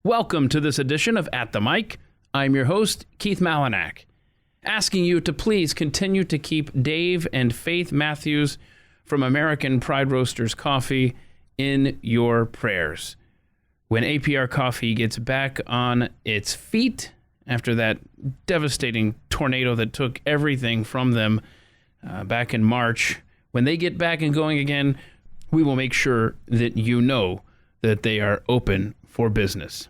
Welcome to this edition of At the Mic. I'm your host, Keith Malinak, asking you to please continue to keep Dave and Faith Matthews from American Pride Roasters Coffee in your prayers. When APR Coffee gets back on its feet after that devastating tornado that took everything from them back in March, when they get back and going again, we will make sure that you know that they are open for business.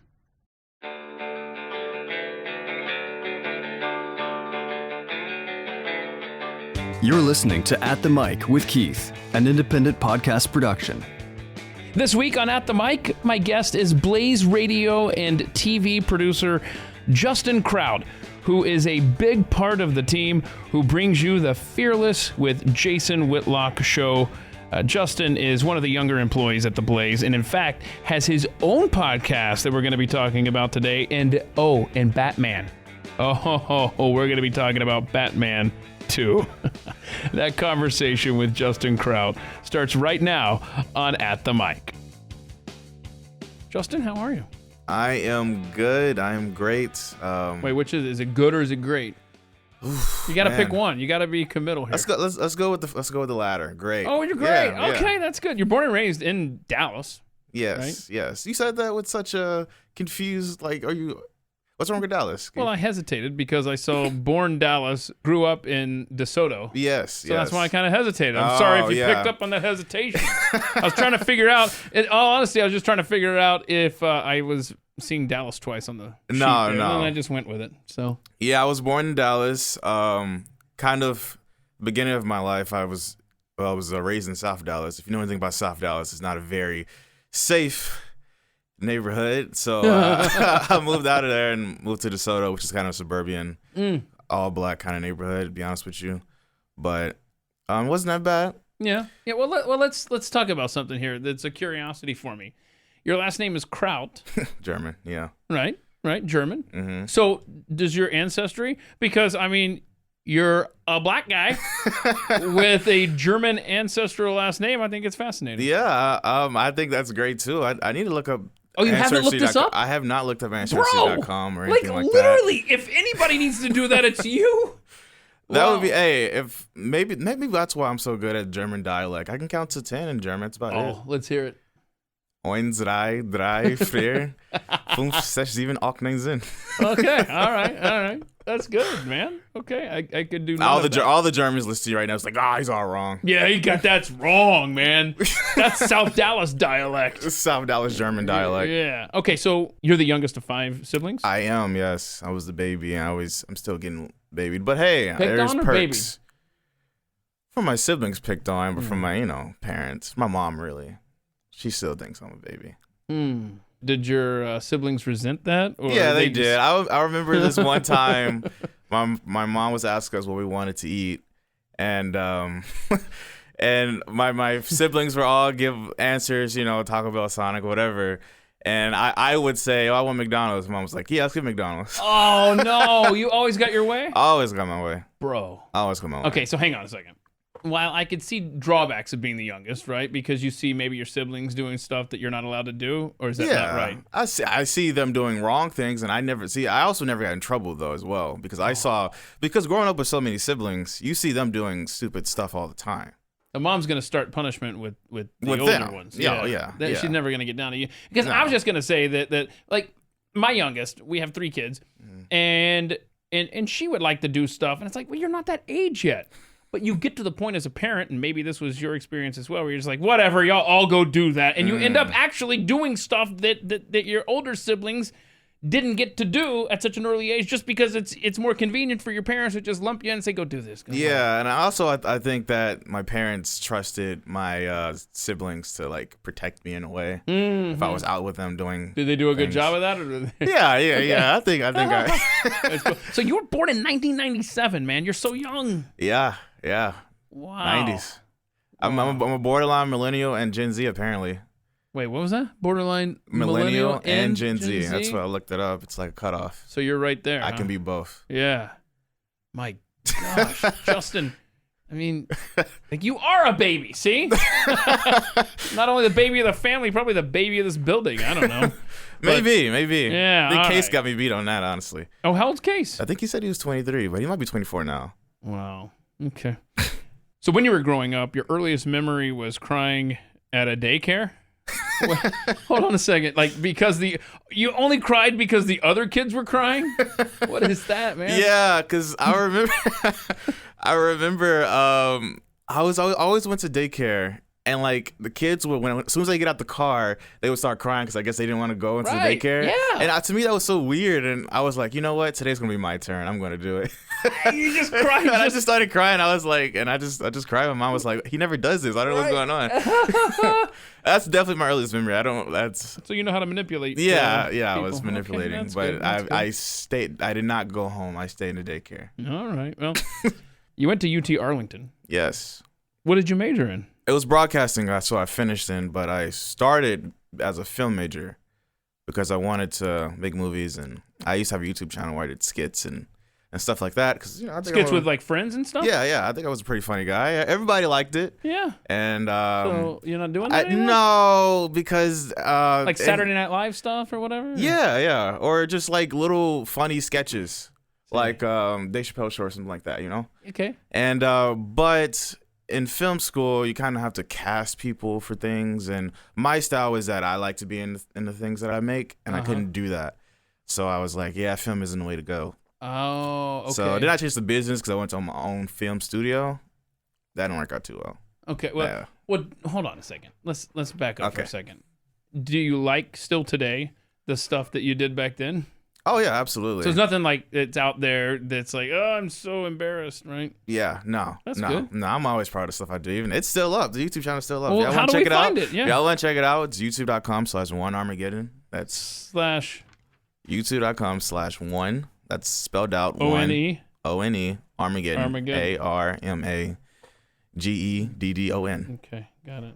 You're listening to At the Mic with Keith, an independent podcast production. This week on At the Mic, my guest is Blaze radio and TV producer Justin Kraut, who is a big part of the team who brings you the Fearless with Jason Whitlock show. Justin is one of the younger employees at the Blaze, and in fact has his own podcast that we're going to be talking about today. And Batman. We're going to be talking about Batman too. That conversation with Justin Kraut starts right now on At the Mic. Justin, how are you? I am good. I am great. Wait, which is it good or is it great? You got to pick one. You got to be committal here. Let's go with the latter. Great. Oh, you're great. Yeah, okay, yeah. That's good. You're born and raised in Dallas. Yes, right? Yes. You said that with such a confused, what's wrong with Dallas? Well, I hesitated because I saw born Dallas, grew up in DeSoto. Yes, So that's why I kind of hesitated. I'm sorry if you picked up on that hesitation. I was trying to figure out, in all honesty, I was just trying to figure out if I was seeing Dallas twice on the sheet No. And then I just went with it. So Yeah, I was born in Dallas. Kind of beginning of my life, I was raised in South Dallas. If you know anything about South Dallas, it's not a very safe neighborhood. So I moved out of there and moved to DeSoto, which is kind of suburban, all black kind of neighborhood, to be honest with you. But wasn't that bad. Yeah. Well, let's talk about something here that's a curiosity for me. Your last name is Kraut. German, yeah. Right, German. Mm-hmm. So does your ancestry, because I mean, you're a black guy with a German ancestral last name. I think it's fascinating. Yeah, I think that's great too. I need to look up. Oh, you haven't looked this up? I have not looked up Ancestry.com or anything like that. Literally, if anybody needs to do that, it's you. That would be, if maybe that's why I'm so good at German dialect. I can count to 10 in German. That's about it. Oh, let's hear it. 1, 2, 3, 4, 5, 6, 7, 8, 9, 10. Okay, all right. That's good, man. Okay, I could do all the Germans listen to you right now. It's like, he's all wrong. Yeah, that's wrong, man. That's South Dallas dialect. South Dallas German dialect. Yeah. Okay, so you're the youngest of 5 siblings? I am, yes. I was the baby, and I'm still getting babied. But hey, picked there's on or perks. Baby? From my siblings picked on, but from my, parents. My mom, really. She still thinks I'm a baby. Did your siblings resent that? Or yeah, they did. I remember this one time, my mom was asking us what we wanted to eat, and and my siblings were all give answers, Taco Bell, Sonic, whatever. And I would say, I want McDonald's. Mom was like, yeah, let's get McDonald's. Oh, no. You always got your way? I always got my way. Bro. I always got my way. Okay, so hang on a second. While I could see drawbacks of being the youngest, right? Because you see maybe your siblings doing stuff that you're not allowed to do, or is that not right? I see them doing wrong things, and I also never got in trouble though as well, because because growing up with so many siblings, you see them doing stupid stuff all the time. The mom's gonna start punishment with the older them. ones. Yeah. She's never gonna get down to you. Because I was just gonna say that like my youngest, we have 3 kids, and she would like to do stuff, and it's like, well, you're not that age yet. But you get to the point as a parent, and maybe this was your experience as well, where you're just like, whatever, y'all all go do that. And you end up actually doing stuff that your older siblings didn't get to do at such an early age, just because it's more convenient for your parents to just lump you in and say, go do this. And I think that my parents trusted my siblings to protect me in a way. Mm-hmm. If I was out with them doing Did they do a things. Good job of that? Or did they... Yeah. I think That's cool. So you were born in 1997, man. You're so young. Yeah. Wow. 90s. I'm a borderline millennial and Gen Z, apparently. Wait, what was that? Borderline millennial and Gen Z. That's what I looked it up. It's like a cutoff. So you're right there. I can be both. Yeah. My gosh, Justin. I mean, you are a baby, see? Not only the baby of the family, probably the baby of this building. I don't know. Maybe. Yeah, I think all Case right. got me beat on that, honestly. Oh, how old's Case? I think he said he was 23, but he might be 24 now. Wow. Okay. So when you were growing up, your earliest memory was crying at a daycare? Wait, hold on a second. Like, because you only cried because the other kids were crying? What is that, man? Yeah, because I remember, I always went to daycare, and like the kids would, as soon as they get out the car, they would start crying because I guess they didn't want to go into the Right, daycare. yeah. And to me that was so weird, and I was like, you know what? Today's gonna be my turn. I'm gonna do it. You just cried. And I just started crying. I was like, and I just cried. My mom was like, he never does this. I don't know what's going on. That's definitely my earliest memory. So you know how to manipulate. Yeah, I people. was manipulating, Okay, that's but good, that's I stayed. I did not go home. I stayed in the daycare. good. All right. Well, you went to UT Arlington. Yes. What did you major in? It was broadcasting, that's what I finished in, but I started as a film major because I wanted to make movies, and I used to have a YouTube channel where I did skits and stuff like that. Cause, I think Skits with like friends and stuff? Yeah. I think I was a pretty funny guy. Everybody liked it. Yeah. And So you're not doing that anymore? no, because Like Saturday Night Live stuff or whatever? Yeah, or just like little funny sketches, like Dave Chappelle show or something like that, Okay. And but in film school, you kind of have to cast people for things, and my style is that I like to be in the things that I make, and I couldn't do that, so I was like, yeah, film isn't the way to go. Oh, okay. So then I changed the business because I went to my own film studio. That didn't work out too well. Okay. Well, Yeah. hold on a second. Let's back up for a Okay. second. Do you like still today the stuff that you did back then? Oh yeah, absolutely. So there's nothing like it's out there that's like, oh, I'm so embarrassed, right? Yeah, no, That's no, good. no. I'm always proud of stuff I do. Even it's still up. The YouTube channel's still up. Well, Y'all how wanna do we check it find out? it? Yeah. Y'all want to check it out? It's youtube.com/onearmageddon. That's Slash youtube.com/one. That's spelled out ONE. ONE Armageddon. Armageddon. ARMAGEDDON. Okay, got it.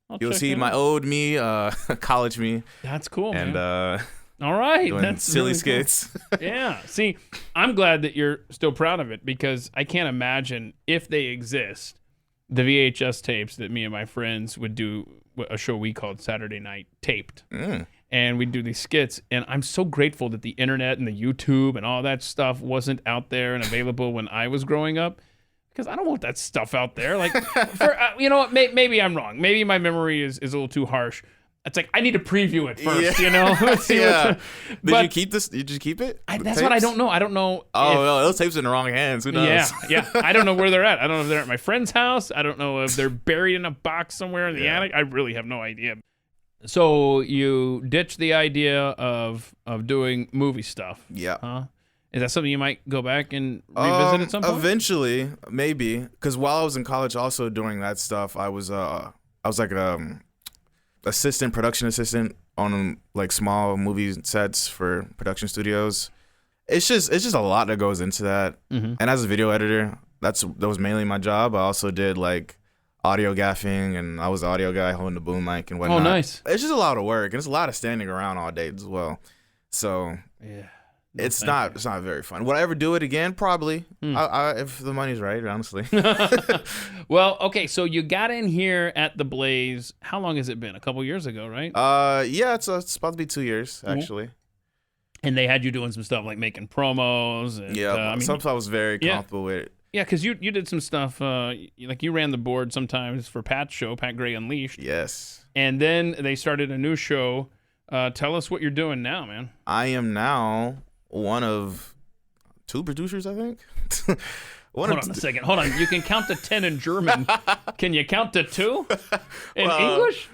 I'll You'll check see it my out. old me, college me, That's cool, and man. All right, doing that's silly really cool. skits. Yeah. See, I'm glad that you're still proud of it because I can't imagine if they exist, the VHS tapes that me and my friends would do a show we called Saturday Night Taped. And we'd do these skits. And I'm so grateful that the internet and the YouTube and all that stuff wasn't out there and available when I was growing up. Because I don't want that stuff out there. Like, you know what? Maybe I'm wrong. Maybe my memory is a little too harsh. It's like I need to preview it first, you know. Let's see Yeah. but Did you keep this? Did you keep it? that's what I don't know. I don't know. Oh, if- no, those tapes are in the wrong hands. Who knows? yeah. I don't know where they're at. I don't know if they're at my friend's house. I don't know if they're buried in a box somewhere in the attic. I really have no idea. So you ditched the idea of doing movie stuff. Yeah. Huh? Is that something you might go back and revisit at some point? Eventually, maybe. Because while I was in college, also doing that stuff, I was like production assistant on like small movie sets for production studios. It's just a lot that goes into that. Mm-hmm. And as a video editor, that was mainly my job. I also did like audio gaffing, and I was the audio guy holding the boom mic and whatnot. Oh, nice. It's just a lot of work, and it's a lot of standing around all day as well. So Yeah. it's not very fun. Would I ever do it again? Probably. If the money's right, honestly. Well, okay, so you got in here at the Blaze. How long has it been? A couple years ago, right? Yeah, it's about to be 2 years actually. And they had you doing some stuff like making promos. And, Yeah, something I was very comfortable with. Yeah, because you did some stuff, like you ran the board sometimes for Pat's show, Pat Gray Unleashed. Yes. And then they started a new show. Tell us what you're doing now, man. I am now one of 2 producers, I think. Hold on a second. Hold on. You can count to 10 in German. Can you count to 2 in English?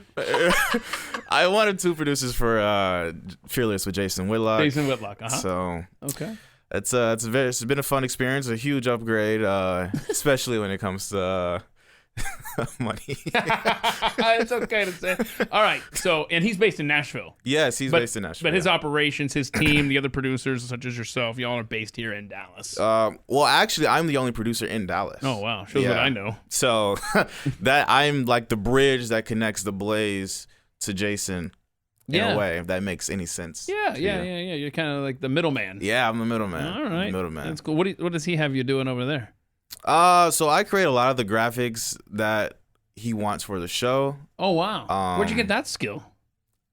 I wanted 2 producers for Fearless with Jason Whitlock. Jason Whitlock. Uh-huh. So Okay. it's been a fun experience, a huge upgrade, especially when it comes to money. It's okay to say. All right. So, and he's based in Nashville. Yes, he's based in Nashville. But his operations, his team, the other producers such as yourself, y'all are based here in Dallas. Well, actually, I'm the only producer in Dallas. Oh, wow. Shows what I know. So that I'm like the bridge that connects the Blaze to Jason in a way, if that makes any sense. Yeah. to you. You're kind of like the middleman. Yeah, I'm the middleman. All right. I'm the middleman. That's cool. What does he have you doing over there? So I create a lot of the graphics that he wants for the show. Oh, wow. Where'd you get that skill?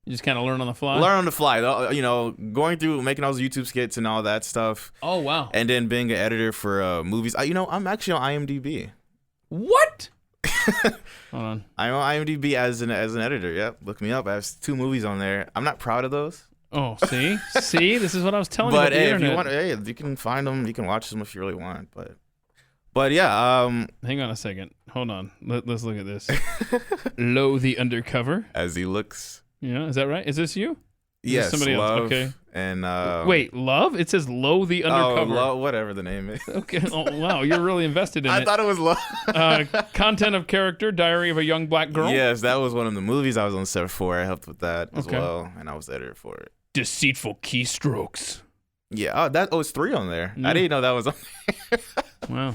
You just kind of learn on the fly? Learn on the fly. You know, going through, making all those YouTube skits and all that stuff. Oh, wow. And then being an editor for movies. You know, I'm actually on IMDb. What? Hold on. I'm on IMDb as an editor. Yep. Look me up. I have 2 movies on there. I'm not proud of those. Oh, see? See? This is what I was telling you But about the hey, if internet. you want, hey, you can find them. You can watch them if you really want. But yeah. Hang on a second. Hold on. Let's look at this. Low the Undercover. As he looks. Yeah, is that right? Is this you? Yes, somebody else. Love. Okay. And wait, Love? It says Low the Undercover. Oh, whatever the name is. Okay. Oh, wow, you're really invested in I it. thought it was Love. Content of character, Diary of a Young Black Girl. Yes, that was one of the movies I was on set for. I helped with that as Okay. well, and I was the editor for it. Deceitful Keystrokes. Yeah, it's 3 on there. Yeah. I didn't know that was on there. Wow.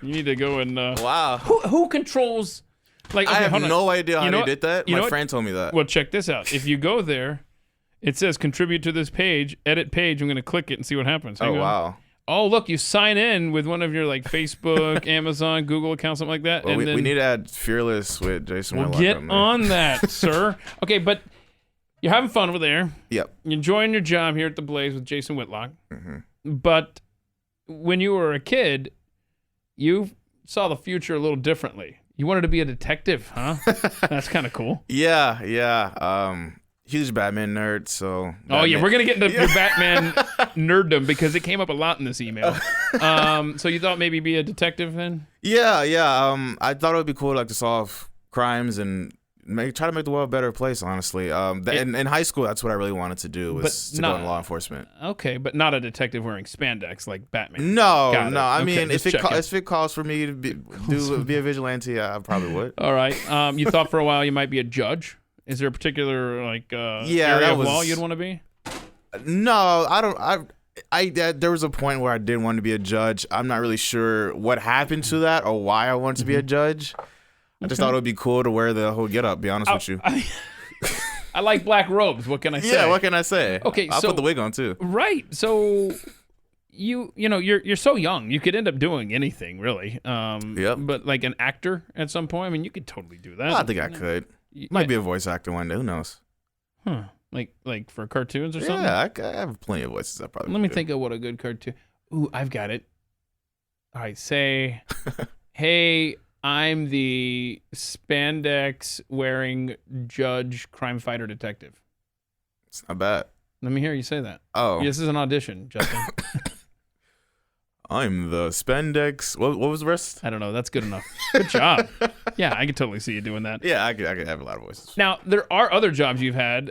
You need to go and. Wow. Who controls? Like, okay, I have hold on. no idea how You know they what? did that. You know My what? friend told me that. Well, check this out. If you go there, it says contribute to this page, edit page. I'm going to click it and see what happens. Hang Oh, on. wow. Oh, look, you sign in with one of your like Facebook, Amazon, Google account, something like that. Well, and then we need to add Fearless with Jason we'll Whitlock get on there. on that, sir. Okay, but you're having fun over there. Yep. You're enjoying your job here at the Blaze with Jason Whitlock. Mm-hmm. But when you were a kid, you saw the future a little differently. You wanted to be a detective, huh? That's kind of cool. Yeah. Huge Batman nerd, so. Oh, yeah, Batman- we're going to get into your Batman nerddom because it came up a lot in this email. So you thought maybe be a detective then? Yeah. I thought it would be cool to solve crimes and try to make the world a better place, honestly. In high school, that's what I really wanted to do, was to go in law enforcement. Okay, but not a detective wearing spandex like Batman. No. Got it. I Okay, mean, if just checking. it calls for me to be a vigilante, I probably would. All right. You thought for a while you might be a judge. Is there a particular area that of was- law you'd want to be? No, I don't. There was a point where I did want to be a judge. I'm not really sure what happened to that or why I wanted to be a judge. I just thought it would be cool to wear the whole getup. Be honest with you. I like black robes. What can I say? Yeah, what can I say? Okay, I'll so- put the wig on too. Right. So you're so young. You could end up doing anything, really. Yep. But like an actor at some point, I mean, you could totally do that. I think I could. Might be a voice actor one day. Who knows? Huh. Like for cartoons or something? Yeah, I have plenty of voices. I probably. Let me could. think of what a good cartoon. Ooh, I've got it. All right, say, hey, I'm the spandex wearing judge, crime fighter, detective. It's not bad. Let me hear you say that. Oh, This is an audition, Justin. I'm the spandex. What was the rest? I don't know. That's good enough. Good job. Yeah, I could totally see you doing that. Yeah, I could have a lot of voices. Now, there are other jobs you've had.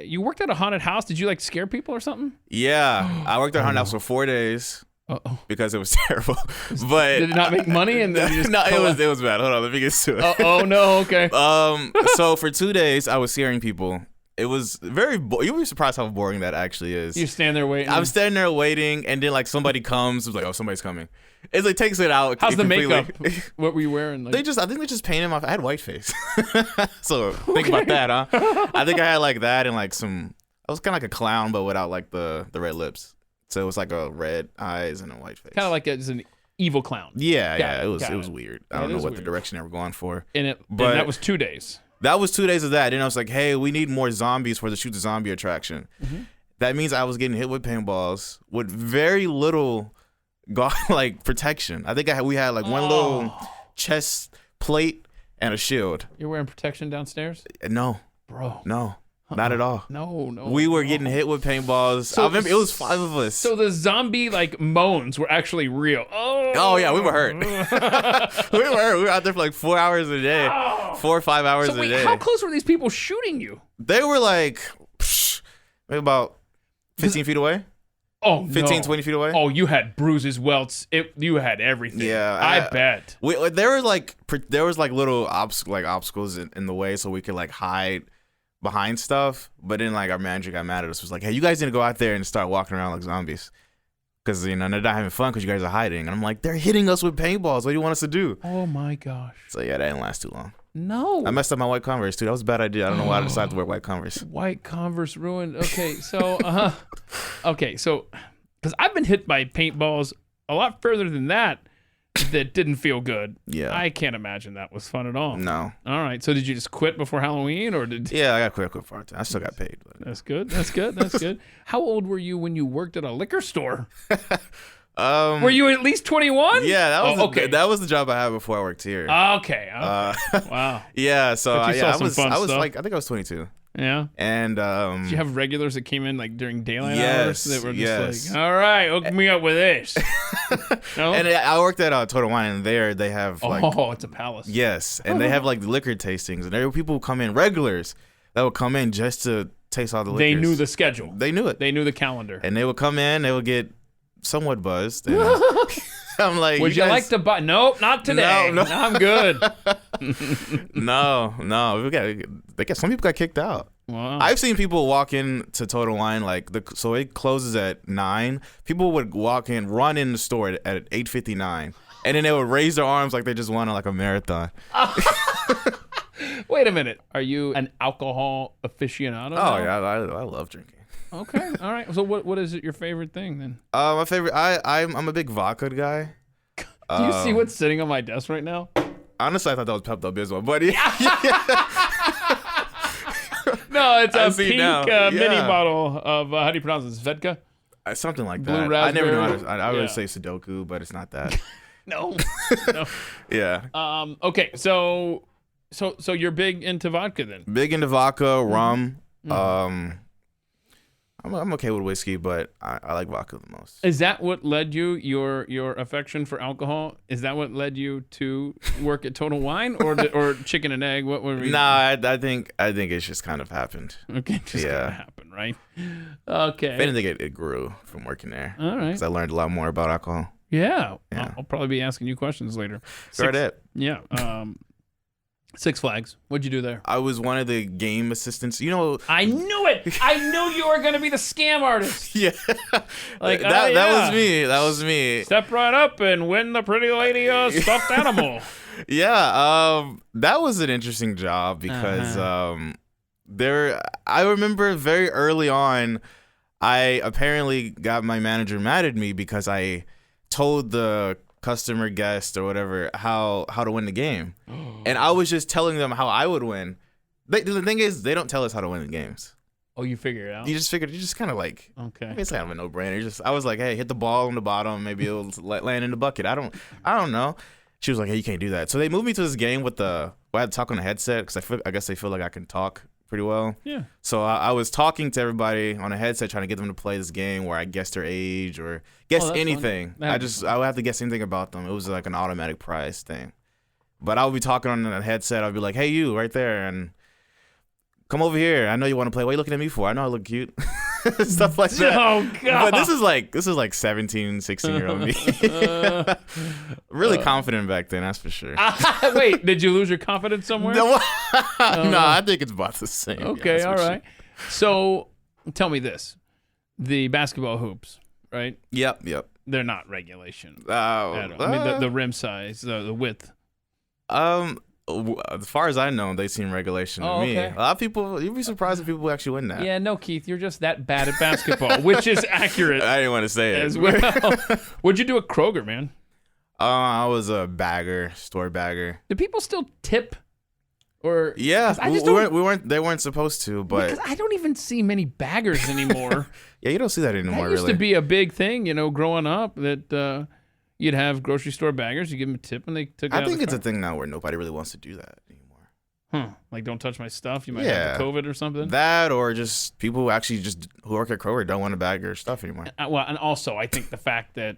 You worked at a haunted house. Did you like scare people or something? Yeah, I worked at Haunted House for 4 days Uh-oh. because it was terrible. But Did it not make money? And then you just no, it was bad. Hold on, let me get to it. Oh, no. Okay. So for 2 days, I was scaring people. It was very. You'll be surprised how boring that actually is. You stand there waiting. I'm standing there waiting, and then somebody comes. It's like, oh, somebody's coming. It's like takes it out. How's the completely. makeup? What were you wearing? Like, I think they just painted my. I had white face. So think about that, huh? I think I had that and some. I was kind of like a clown, but without the red lips. So it was like a red eyes and a white face. kind of like just an evil clown. Yeah. It was got it. weird. Yeah, I don't it know is what weird. the direction they were going for. And But- that was 2 days. That was 2 days of that. Then I was like, hey, we need more zombies for the Shoot the Zombie attraction. Mm-hmm. That means I was getting hit with paintballs with very little protection. I think we had one little chest plate and a shield. You're wearing protection downstairs? No, Bro. not at all. No. We were getting hit with paintballs. I remember it was 5 of us. So the zombie moans were actually real. Oh yeah, we were hurt. we were out there for 4 hours a day, 4 or 5 hours So a wait, day. how close were these people shooting you? They were maybe about 15 feet away. Oh, 15, no. 20 feet away. Oh, you had bruises, welts. You had everything. Yeah, I bet. There was little obstacles in the way, so we could hide behind stuff. But then our manager got mad at us. Was like, hey, you guys didn't go out there and start walking around like zombies, because they're not having fun because you guys are hiding. And I'm like, they're hitting us with paintballs. What do you want us to do? Oh my gosh. So yeah, that didn't last too long. No. I messed up my white Converse too. That was a bad idea. I don't know why I decided to wear white Converse. White Converse ruined. Okay, so because I've been hit by paintballs a lot further than that. that didn't feel good. Yeah. I can't imagine that was fun at all. No. All right. So did you just quit before Halloween, or did? Yeah, I got quit for part time. I still got paid. But. That's good. That's good. That's good. How old were you when you worked at a liquor store? Were you at least 21? Yeah, that was okay. That was the job I had before I worked here. Okay. Wow. Yeah, so But you I saw some was fun stuff. like I think I was 22. Yeah. And Did you have regulars that came in like during daylight yes, hours that were just yes. like, all right, hook me up with this? No? And I worked at Total Wine, and there they have like It's a palace. yes, and they have like liquor tastings, and there were people who come in, regulars that would come in just to taste all the liquors. They knew the schedule. They knew it. They knew the calendar. And they would come in, they would get somewhat buzzed. And I'm like, Would you guys, like to buy? Nope, not today. No. I'm good. No. Some people got kicked out. Wow. I've seen people walk in to Total Wine so it closes at 9. People would walk in, run in the store at 8:59, and then they would raise their arms like they just won like a marathon. Wait a minute. Are you an alcohol aficionado? Oh now? yeah, I love drinking. Okay. All right. So what is it your favorite thing then? My favorite. I'm a big vodka guy. Do you see what's sitting on my desk right now? Honestly, I thought that was Pepto-Bismol, but yeah. No, it's I a see pink now. mini Yeah. bottle of how do you pronounce this? Vodka? Something like Blue that. I never know how raspberry. to. I would Yeah. say Sudoku, but it's not that. No. No. Yeah. Okay. So you're big into vodka then? Big into vodka, rum. Mm-hmm. I'm okay with whiskey, but I like vodka the most. Is that what led you your affection for alcohol? Is that what led you to work at Total Wine or Chicken and Egg? What were you? Nah, I think it's just kind of happened. Okay, just Yeah. gonna happen, right? Okay. If anything, it grew from working there. All right. Because I learned a lot more about alcohol. Yeah. Yeah. I'll probably be asking you questions later. Right at. Yeah. Six Flags. What'd you do there? I was one of the game assistants. You know. I knew it. I knew you were gonna be the scam artist. Yeah. Like, that yeah. was me. That was me. Step right up and win the pretty lady stuffed animal. Yeah. That was an interesting job because I remember very early on, I apparently got my manager mad at me because I told the customer guest or whatever how to win the game, and I was just telling them how I would win. The thing is, they don't tell us how to win the games. Oh, you figure it out? You just kind of like, Okay. it's kind of a no-brainer. I was like, hey, hit the ball on the bottom, maybe it'll land in the bucket. I don't know. She was like, hey, you can't do that. So they moved me to this game I had to talk on a headset because I guess they feel like I can talk pretty well. Yeah. So I was talking to everybody on a headset trying to get them to play this game where I guess their age or guess that's anything. fun. I would have to guess anything about them. It was like an automatic prize thing. But I would be talking on a headset. I'd be like, hey, you right there, and come over here. I know you want to play. What are you looking at me for? I know I look cute. Stuff like that. Oh God. But this is like 17, 16-year-old me. Really confident back then, that's for sure. Wait, did you lose your confidence somewhere? No, I think it's about the same. to be Okay, honest all with you. right. So tell me this. The basketball hoops, right? Yep. They're not regulation. Uh, I mean, the rim size, the width. As far as I know, they seem regulation to Oh, me. okay. A lot of people, you'd be surprised if people actually win that. Yeah, no, Keith, you're just that bad at basketball, which is accurate I didn't want to say it. as well. What'd you do at Kroger, man? I was a store bagger. Do people still tip? Or Yeah, I just we don't- weren't. They weren't supposed to, but because I don't even see many baggers anymore. yeah, you don't see that anymore. That used really. to be a big thing, growing up. That you'd have grocery store baggers. You give them a tip, and they took it out I think of it's the a thing now where nobody really wants to do that anymore. Like, don't touch my stuff. You might Yeah. have the COVID or something. That or just people who work at Kroger don't want to bag their stuff anymore. Well, and also I think the fact that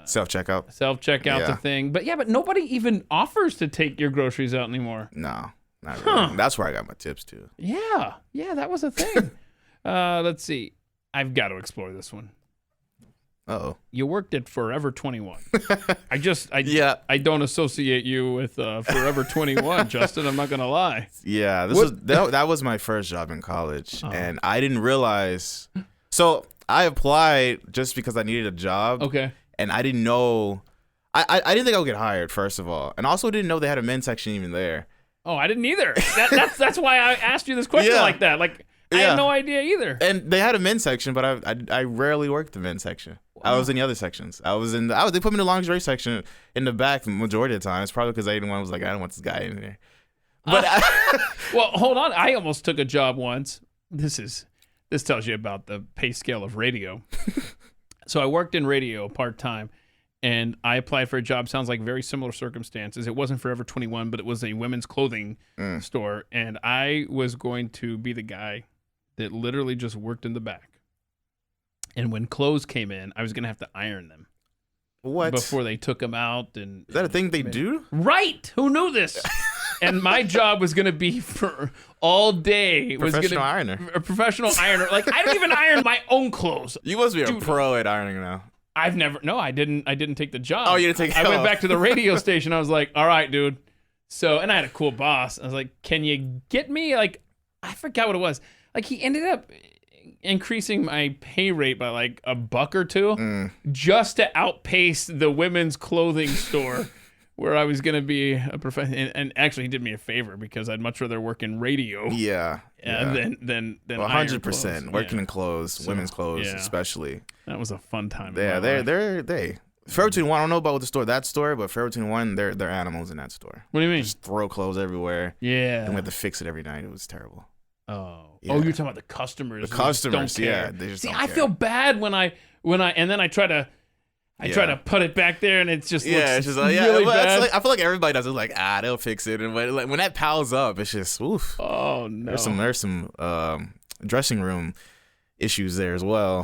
Self-checkout. self-checkout the Yeah. thing. But nobody even offers to take your groceries out anymore. No, not really. That's where I got my tips too. Yeah, that was a thing. Let's see. I've got to explore this one. Uh-oh. You worked at Forever 21. Yeah. I don't associate you with Forever 21, Justin. I'm not gonna lie. Yeah, that was my first job in college, Oh. and I didn't realize. So I applied just because I needed a job. Okay. And I didn't know. I didn't think I would get hired, first of all, and also didn't know they had a men's section even there. Oh, I didn't either. That's why I asked you this question Yeah. like that. Like I Yeah. had no idea either. And they had a men's section, but I rarely worked the men's section. I was in the other sections. They put me in the lingerie section in the back the majority of the time. It's probably because I didn't want. I was like, I don't want this guy in there. But well, hold on. I almost took a job once. This tells you about the pay scale of radio. So I worked in radio part-time, and I applied for a job. Sounds like very similar circumstances. It wasn't Forever 21, but it was a women's clothing store, and I was going to be the guy that literally just worked in the back. And when clothes came in, I was going to have to iron them. What? Before they took them out. And is that a thing they do? Right. Who knew this? And my job was going to be for all day. Professional ironer. A professional ironer. Like, I don't even iron my own clothes. You must be a pro at ironing now. I didn't take the job. Oh, you didn't take I went back to the radio station. I was like, all right, dude. So, and I had a cool boss. I was like, can you get me? Like, I forgot what it was. Like, he ended up increasing my pay rate by like $1 or $2 just to outpace the women's clothing store where I was going to be a professional. And actually, he did me a favor because I'd much rather work in radio. Yeah. Than 100% working in clothes, women's clothes especially. That was a fun time. Yeah, they Forever 21. I don't know about that store, but Forever 21, they're animals in that store. What do you mean? Just throw clothes everywhere. Yeah. And we had to fix it every night. It was terrible. Oh. Yeah. Oh, you're talking about the customers. The customers, don't care. yeah. They just See, don't I care. feel bad when I and then I try to put it back there and it's just looks it's just like, really bad. I feel like everybody does it. Like, they'll fix it. And when that piles up, it's just oof. Oh no. There's some dressing room issues there as well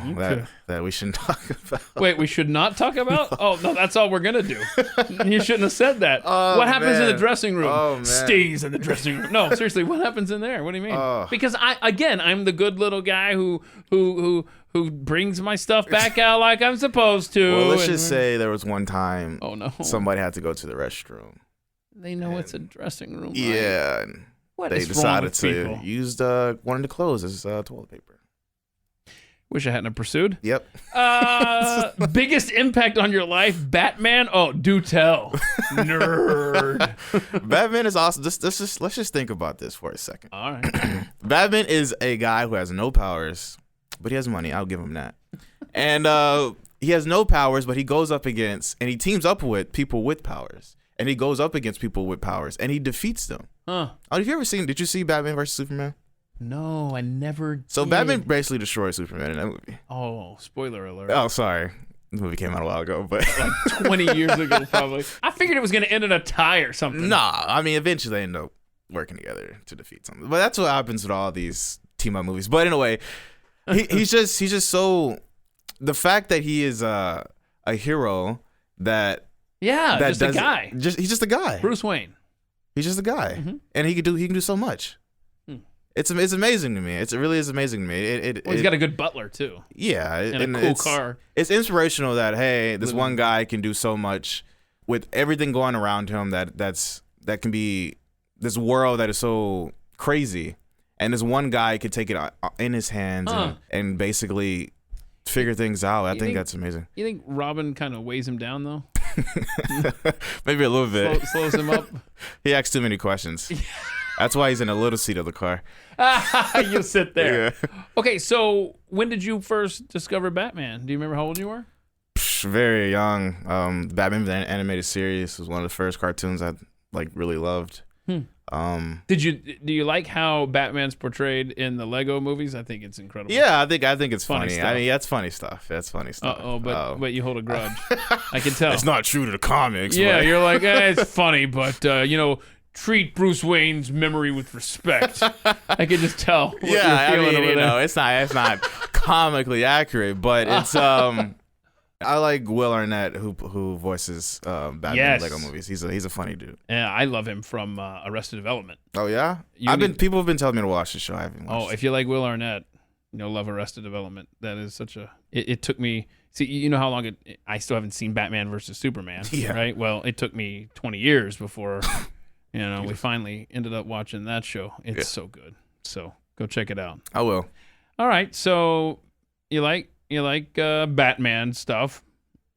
that we shouldn't talk about. Wait, we should not talk about? Oh no, that's all we're gonna do. You shouldn't have said that. Oh, what happens in the dressing room? Oh, man. Stays in the dressing room. No, seriously, what happens in there? What do you mean? Because I'm the good little guy who brings my stuff back out like I'm supposed to. Well, let's just say there was one time. Oh no. Somebody had to go to the restroom. They know it's a dressing room. Right? Yeah. And what they is decided wrong with to people? use one of the clothes as toilet paper. Wish I hadn't pursued. Yep. Biggest impact on your life, Batman? Oh, do tell. Nerd. Batman is awesome. Let's just think about this for a second. All right. Batman is a guy who has no powers, but he has money. I'll give him that. And he has no powers, but he goes up against, and he teams up with people with powers. And he goes up against people with powers, and he defeats them. Huh. Oh, did you see Batman versus Superman? No, I never did. So Batman basically destroyed Superman in that movie. Oh, spoiler alert. Oh, sorry. The movie came out a while ago, but like 20 years ago, probably. I figured it was going to end in a tie or something. Nah, I mean, eventually they end up working together to defeat something. But that's what happens with all these team-up movies. But anyway, he's just so... The fact that he is a hero that... Yeah, just a guy. He's just a guy. Bruce Wayne. He's just a guy. Mm-hmm. And he can do so much. It's amazing to me. It really is amazing to me. He's got a good butler too. Yeah, and a cool car. It's inspirational that this one guy can do so much with everything going around him. That can be this world that is so crazy, and this one guy could take it in his hands and basically figure things out. I think that's amazing. You think Robin kind of weighs him down though? Maybe a little bit. Slows him up. He asks too many questions. That's why he's in a little seat of the car. You sit there. Yeah. Okay, so when did you first discover Batman? Do you remember how old you were? Very young. Batman the animated series was one of the first cartoons I really loved. Do you like how Batman's portrayed in the Lego movies? I think it's incredible. Yeah, I think it's funny. Stuff. I mean, that's funny stuff. That's funny stuff. But you hold a grudge. I can tell. It's not true to the comics. Yeah, but. You're like, it's funny, but treat Bruce Wayne's memory with respect. I can just tell. What you're feeling over there. It's not comically accurate, but it's I like Will Arnett who voices Batman in Lego movies. He's a funny dude. Yeah, I love him from Arrested Development. Oh yeah, people have been telling me to watch the show. I haven't watched. Oh, if you like Will Arnett, you'll love Arrested Development. That is such a. It took me. See, you know how long I still haven't seen Batman versus Superman. Yeah. Right. Well, it took me 20 years before. We finally ended up watching that show. It's so good. So go check it out. I will. All right. So you like Batman stuff.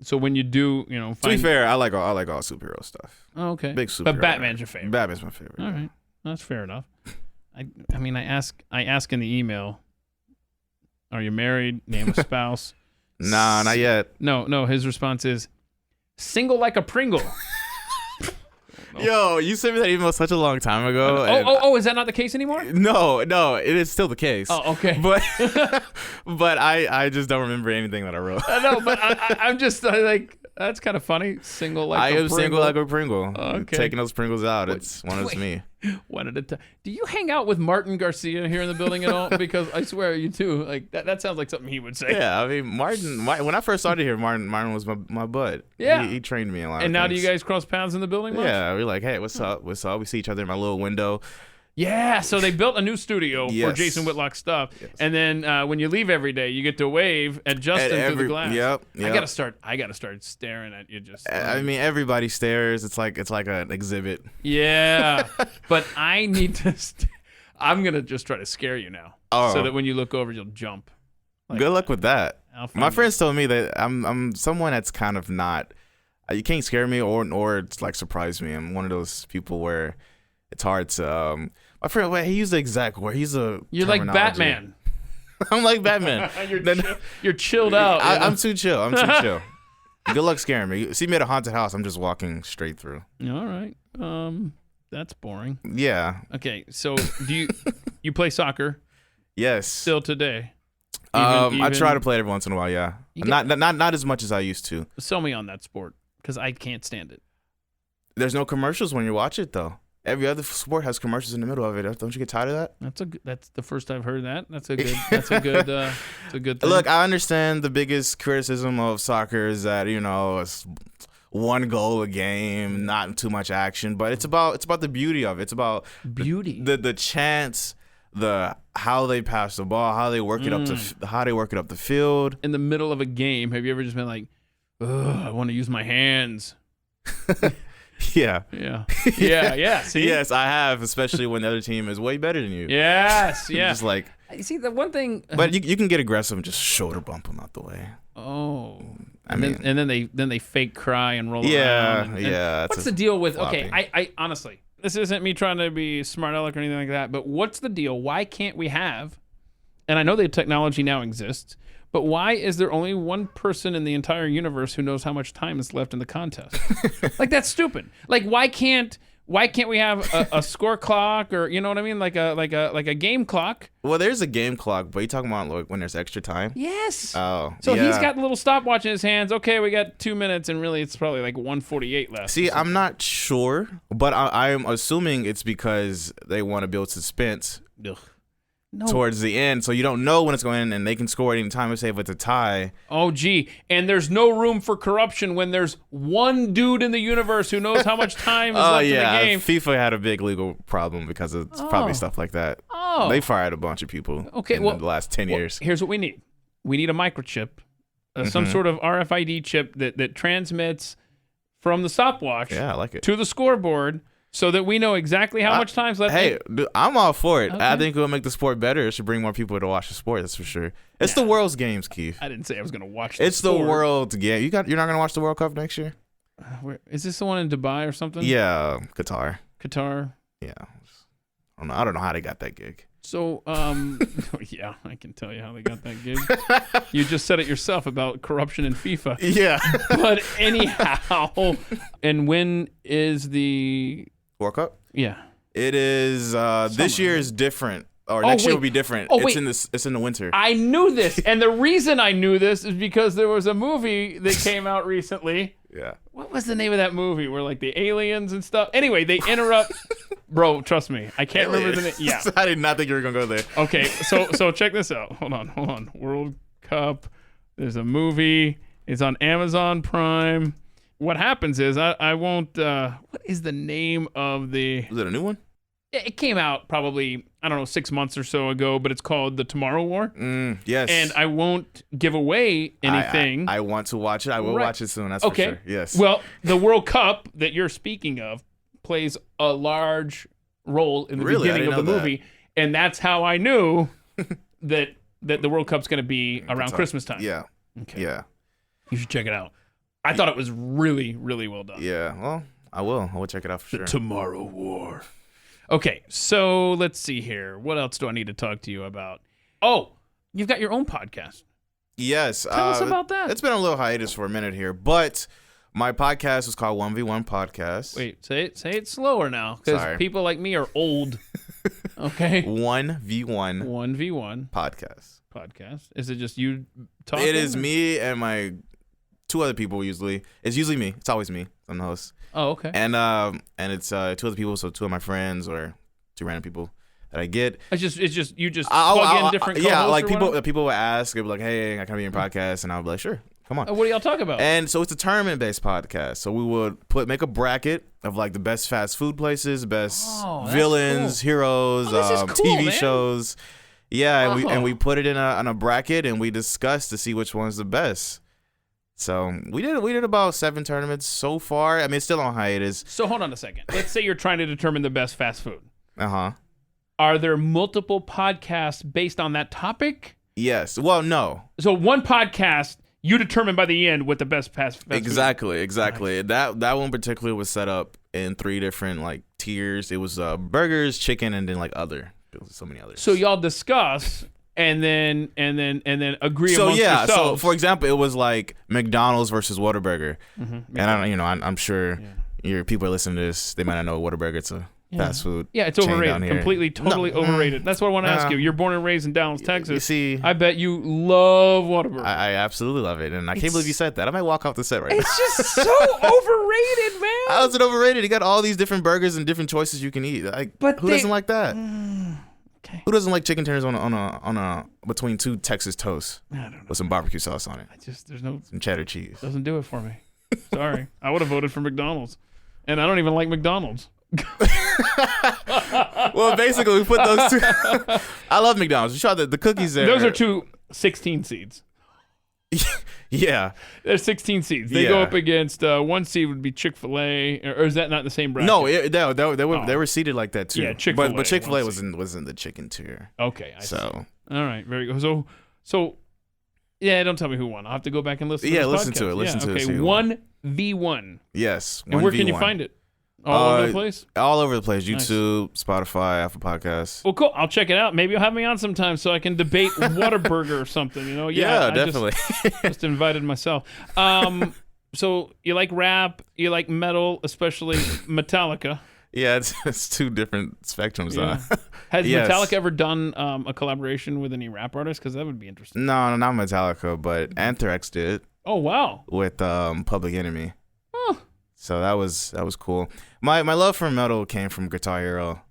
So when you do, to be fair, I like all superhero stuff. Oh, okay. Big superhero. But Batman's your favorite. Batman's my favorite. All right. That's fair enough. I ask in the email, are you married? Name a spouse. Nah, not yet. No. His response is, single like a Pringle. Yo, you sent me that email such a long time ago. Is that not the case anymore? No, it is still the case. Oh, okay. But I just don't remember anything that I wrote. No, but I'm just like, that's kind of funny. Single like a Pringle. I am single like a Pringle. Okay. Taking those Pringles out, it's one of me. One at a time. Do you hang out with Martin Garcia here in the building at all? Because I swear you too. Like that sounds like something he would say. Yeah, I mean Martin. When I first started here, Martin was my bud. Yeah, he trained me a lot. And now things. do you guys cross paths in the building much? Yeah, we're like, hey, what's up? We see each other in my little window. Yeah, so they built a new studio for Jason Whitlock stuff, and then when you leave every day, you get to wave at Justin through the glass. Yep. I gotta start staring at you. I mean, everybody stares. It's like an exhibit. Yeah, but I need to. I'm gonna just try to scare you now, so that when you look over, you'll jump. Good luck with that. My friends told me that I'm someone that's kind of not. You can't scare me or it's like surprise me. I'm one of those people where it's hard to. My friend, he used the exact word. You're like Batman. I'm like Batman. You're chilled out. I'm too chill. Good luck scaring me. See me at a haunted house, I'm just walking straight through. All right. That's boring. Yeah. Okay, so do you play soccer? Yes. Still today? I try to play it every once in a while. Yeah. Not as much as I used to. Sell me on that sport because I can't stand it. There's no commercials when you watch it though. Every other sport has commercials in the middle of it. Don't you get tired of that? That's the first I've heard that. That's a good thing. Look, I understand the biggest criticism of soccer is that, it's one goal a game, not too much action, but it's about the beauty of it. It's about the chance, how they pass the ball, how they work it up the field. In the middle of a game, have you ever just been like, "Ugh, I want to use my hands"? Yeah. See? Yes, I have, especially when the other team is way better than you. Yes. Just like, see, the one thing. But you can get aggressive and just shoulder bump them out the way. Oh. And then they fake cry and roll around. What's the deal with? flopping. Okay, I honestly, this isn't me trying to be smart aleck or anything like that. But what's the deal? Why can't we have? And I know the technology now exists. But why is there only one person in the entire universe who knows how much time is left in the contest? Like, that's stupid. Like, why can't we have a score clock or, you know what I mean, like a game clock? Well, there's a game clock, but you talking about like when there's extra time? Yes. Oh, so he's got a little stopwatch in his hands. Okay, we got 2 minutes, and really it's probably like 1:48 left. See, I'm not sure, but I'm assuming it's because they want to build suspense. Ugh. No. Towards the end, so you don't know when it's going in, and they can score at any time. Let's say if it's a tie. Oh, gee. And there's no room for corruption when there's one dude in the universe who knows how much time is left in the game. FIFA had a big legal problem because of probably stuff like that. Oh. They fired a bunch of people in the last 10 years. Here's what we need. We need a microchip, some sort of RFID chip that transmits from the stopwatch I like it. to the scoreboard, so that we know exactly how much time's left. Hey, dude, I'm all for it. Okay. I think it will make the sport better. It should bring more people to watch the sport. That's for sure. It's the world's games, Keith. I didn't say I was going to watch. It's the world's game. You're not going to watch the World Cup next year? Is this the one in Dubai or something? Yeah, Qatar. Yeah. I don't know how they got that gig. So, yeah, I can tell you how they got that gig. You just said it yourself about corruption in FIFA. Yeah. But anyhow, and when is the World Cup? Yeah. It is this year is different. Or next year will be different. It's in the winter. I knew this, and the reason I knew this is because there was a movie that came out recently. Yeah. What was the name of that movie where like the aliens and stuff? Anyway, they interrupt. Bro, trust me, I can't remember the name. Yeah. I did not think you were gonna go there. Okay, so check this out. Hold on. World Cup. There's a movie. It's on Amazon Prime. What happens is I won't. What is the name of the? Was it a new one? It came out probably, I don't know, 6 months or so ago, but it's called The Tomorrow War. Yes. And I won't give away anything. I want to watch it. I will watch it soon. That's for sure. Yes. Well, the World Cup that you're speaking of plays a large role in the beginning of the movie. And that's how I knew that the World Cup's going to be around Christmas time. Yeah. Okay. Yeah. You should check it out. I thought it was really, really well done. Yeah. Well, I will. I will check it out for sure. The Tomorrow War. Okay, so let's see here. What else do I need to talk to you about? Oh, you've got your own podcast. Yes. Tell us about that. It's been a little hiatus for a minute here, but my podcast was called 1v1 Podcast. Wait, say it slower now, because people like me are old. Okay. 1v1. 1v1 Podcast. Is it just you talking? It is me and my 2 other people usually. It's usually me. It's always me. I'm the host. Oh, okay. And it's 2 other people, so 2 of my friends or 2 random people that I get. It's just you just plug in different co-hosts. Yeah, like or people would ask, they'd be like, "Hey, I can be in your podcast," and I'll be like, "Sure, come on." what do y'all talk about? And so it's a tournament-based podcast. So we would make a bracket of like the best fast food places, best villains, heroes, this is cool, TV man. shows. Yeah, and we put it in a bracket and we discussed to see which one's the best. So we did about 7 tournaments so far. I mean, it's still on hiatus. So hold on a second. Let's say you're trying to determine the best fast food. Uh-huh. Are there multiple podcasts based on that topic? Yes. Well, no. So one podcast, you determine by the end what the best fast food. Exactly. Nice. That one particularly was set up in 3 different like tiers. It was burgers, chicken, and then like so many others. So y'all discuss and then agree amongst yourselves. So for example, it was like McDonald's versus Whataburger, and I'm sure your people are listening to this. They might not know Whataburger. It's a fast food. Yeah, it's chain overrated. down here. Completely, totally overrated. That's what I want to ask you. You're born and raised in Dallas, Texas. You see, I bet you love Whataburger. I absolutely love it, and I can't believe you said that. I might walk off the set right now. It's just so overrated, man. How is it overrated? You got all these different burgers and different choices you can eat. Who doesn't like that? Okay. Who doesn't like chicken tenders on a between 2 Texas toasts I don't know. with some barbecue sauce on it? There's no Some cheddar cheese. doesn't do it for me. Sorry, I would have voted for McDonald's, and I don't even like McDonald's. Well, basically, we put those 2. I love McDonald's. We tried the cookies there. Those are 2 16 seeds. Yeah. There's 16 seeds. They go up against 1 seed would be Chick-fil-A, or is that not the same bracket? No, they were seated like that too. Yeah, Chick-fil-A, but Chick-fil-A was was in the chicken tier. Okay, I see. So All right, very good. So yeah, don't tell me who won. I'll have to go back and listen. Yeah, to this listen podcast. to it. Listen to it. Okay, See who 1v1. Yes. And where can you find it? All over the place? All over the place. YouTube, Spotify, Apple Podcasts. Well, cool. I'll check it out. Maybe you'll have me on sometime so I can debate Whataburger or something. Yeah, definitely. Just invited myself. So you like rap, you like metal, especially Metallica. Yeah, it's 2 different spectrums. Yeah. Has Yes. Metallica ever done a collaboration with any rap artists? Because that would be interesting. No, not Metallica, but Anthrax did Oh, wow. with Public Enemy. Oh. So that was cool. My love for metal came from Guitar Hero.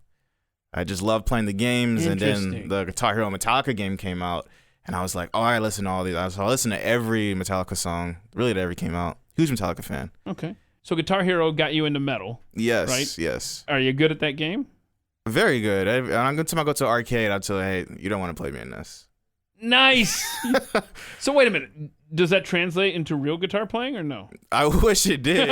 I just loved playing the games, and then Interesting. the Guitar Hero Metallica game came out, and I was like, oh, I listen to all these. So I listened to every Metallica song, really, that ever came out. Huge Metallica fan. Okay. So Guitar Hero got you into metal. Yes, Right? yes. Are you good at that game? Very good. Every time I go to an arcade, I'll tell you, hey, you don't want to play me in this. Nice. So wait a minute. Does that translate into real guitar playing or no? I wish it did.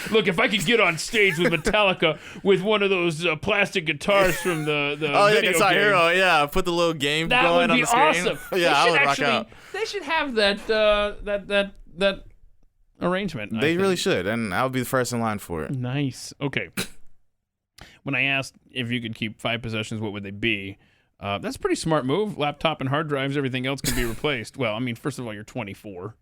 Look, if I could get on stage with Metallica with one of those plastic guitars from the Oh, yeah, video Guitar game, Hero. Yeah, put the little game that going would on be the screen. awesome. Yeah, I would rock out. They should have that arrangement. I They think. really should, and I'll be the first in line for it. Nice. Okay. When I asked if you could keep 5 possessions, what would they be? That's a pretty smart move. Laptop and hard drives, everything else can be replaced. Well, I mean, first of all, you're 24.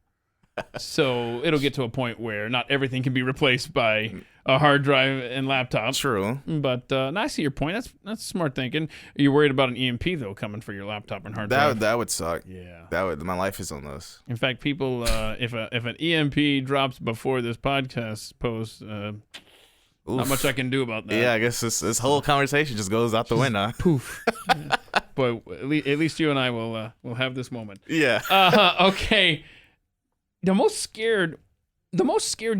So it'll get to a point where not everything can be replaced by a hard drive and laptop. True. But I see your point. That's smart thinking. Are you worried about an EMP, though, coming for your laptop and hard drive? That would suck. Yeah. My life is on those. In fact, people, if an EMP drops before this podcast post, not much I can do about that. Yeah, I guess this whole conversation just goes out the window. Poof. Yeah. But at least you and I will have this moment. Yeah. Okay. The most scared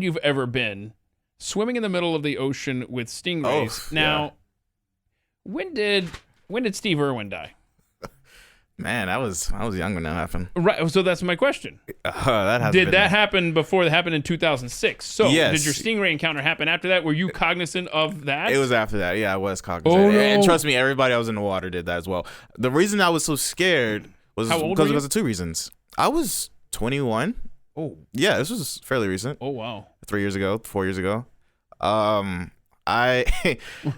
you've ever been, swimming in the middle of the ocean with stingrays. Oh, Now, when did Steve Irwin die? Man, I was young when that happened. Right. So that's my question. Did That happen before it happened in 2006? So Yes. did your stingray encounter happen after that? Were you cognizant of that? It was after that. Yeah, I was cognizant. Oh, no. And trust me, everybody else in the water did that as well. The reason I was so scared was How old were you? because of 2 reasons. I was 21. Oh. Yeah, this was fairly recent. Oh, wow. 3 years ago, 4 years ago. The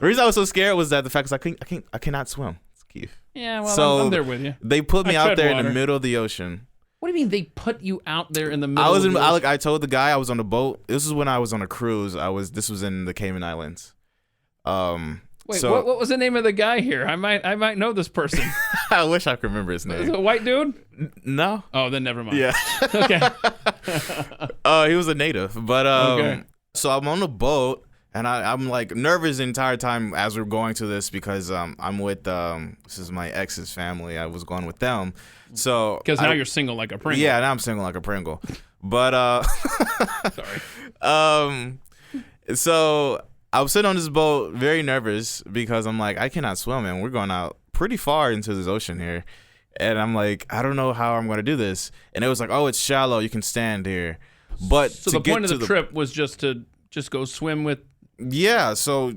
reason I was so scared was that the fact is I cannot swim. It's Keith. Yeah, well, So, I'm there with you. They put me I out tread there in water. the middle of the ocean, What do you mean they put you out there in the middle? I told the guy I was on the boat. This is when I was on a cruise. This was in the Cayman Islands. Wait, what was the name of the guy here? I might know this person. I wish I could remember his name. Is it a white dude? No. Oh, then never mind. Yeah. Okay. He was a native, but Okay. So I'm on the boat. And I'm like nervous the entire time as we're going to this because I'm with this is my ex's family. I was going with them, so because now you're single like a Pringle. Yeah, now I'm single like a Pringle. But sorry. So I was sitting on this boat, very nervous because I'm like I cannot swim, and we're going out pretty far into this ocean here, and I'm like I don't know how I'm going to do this. And it was like, oh, it's shallow, you can stand here. But so the point of the trip was just to go swim with. Yeah, so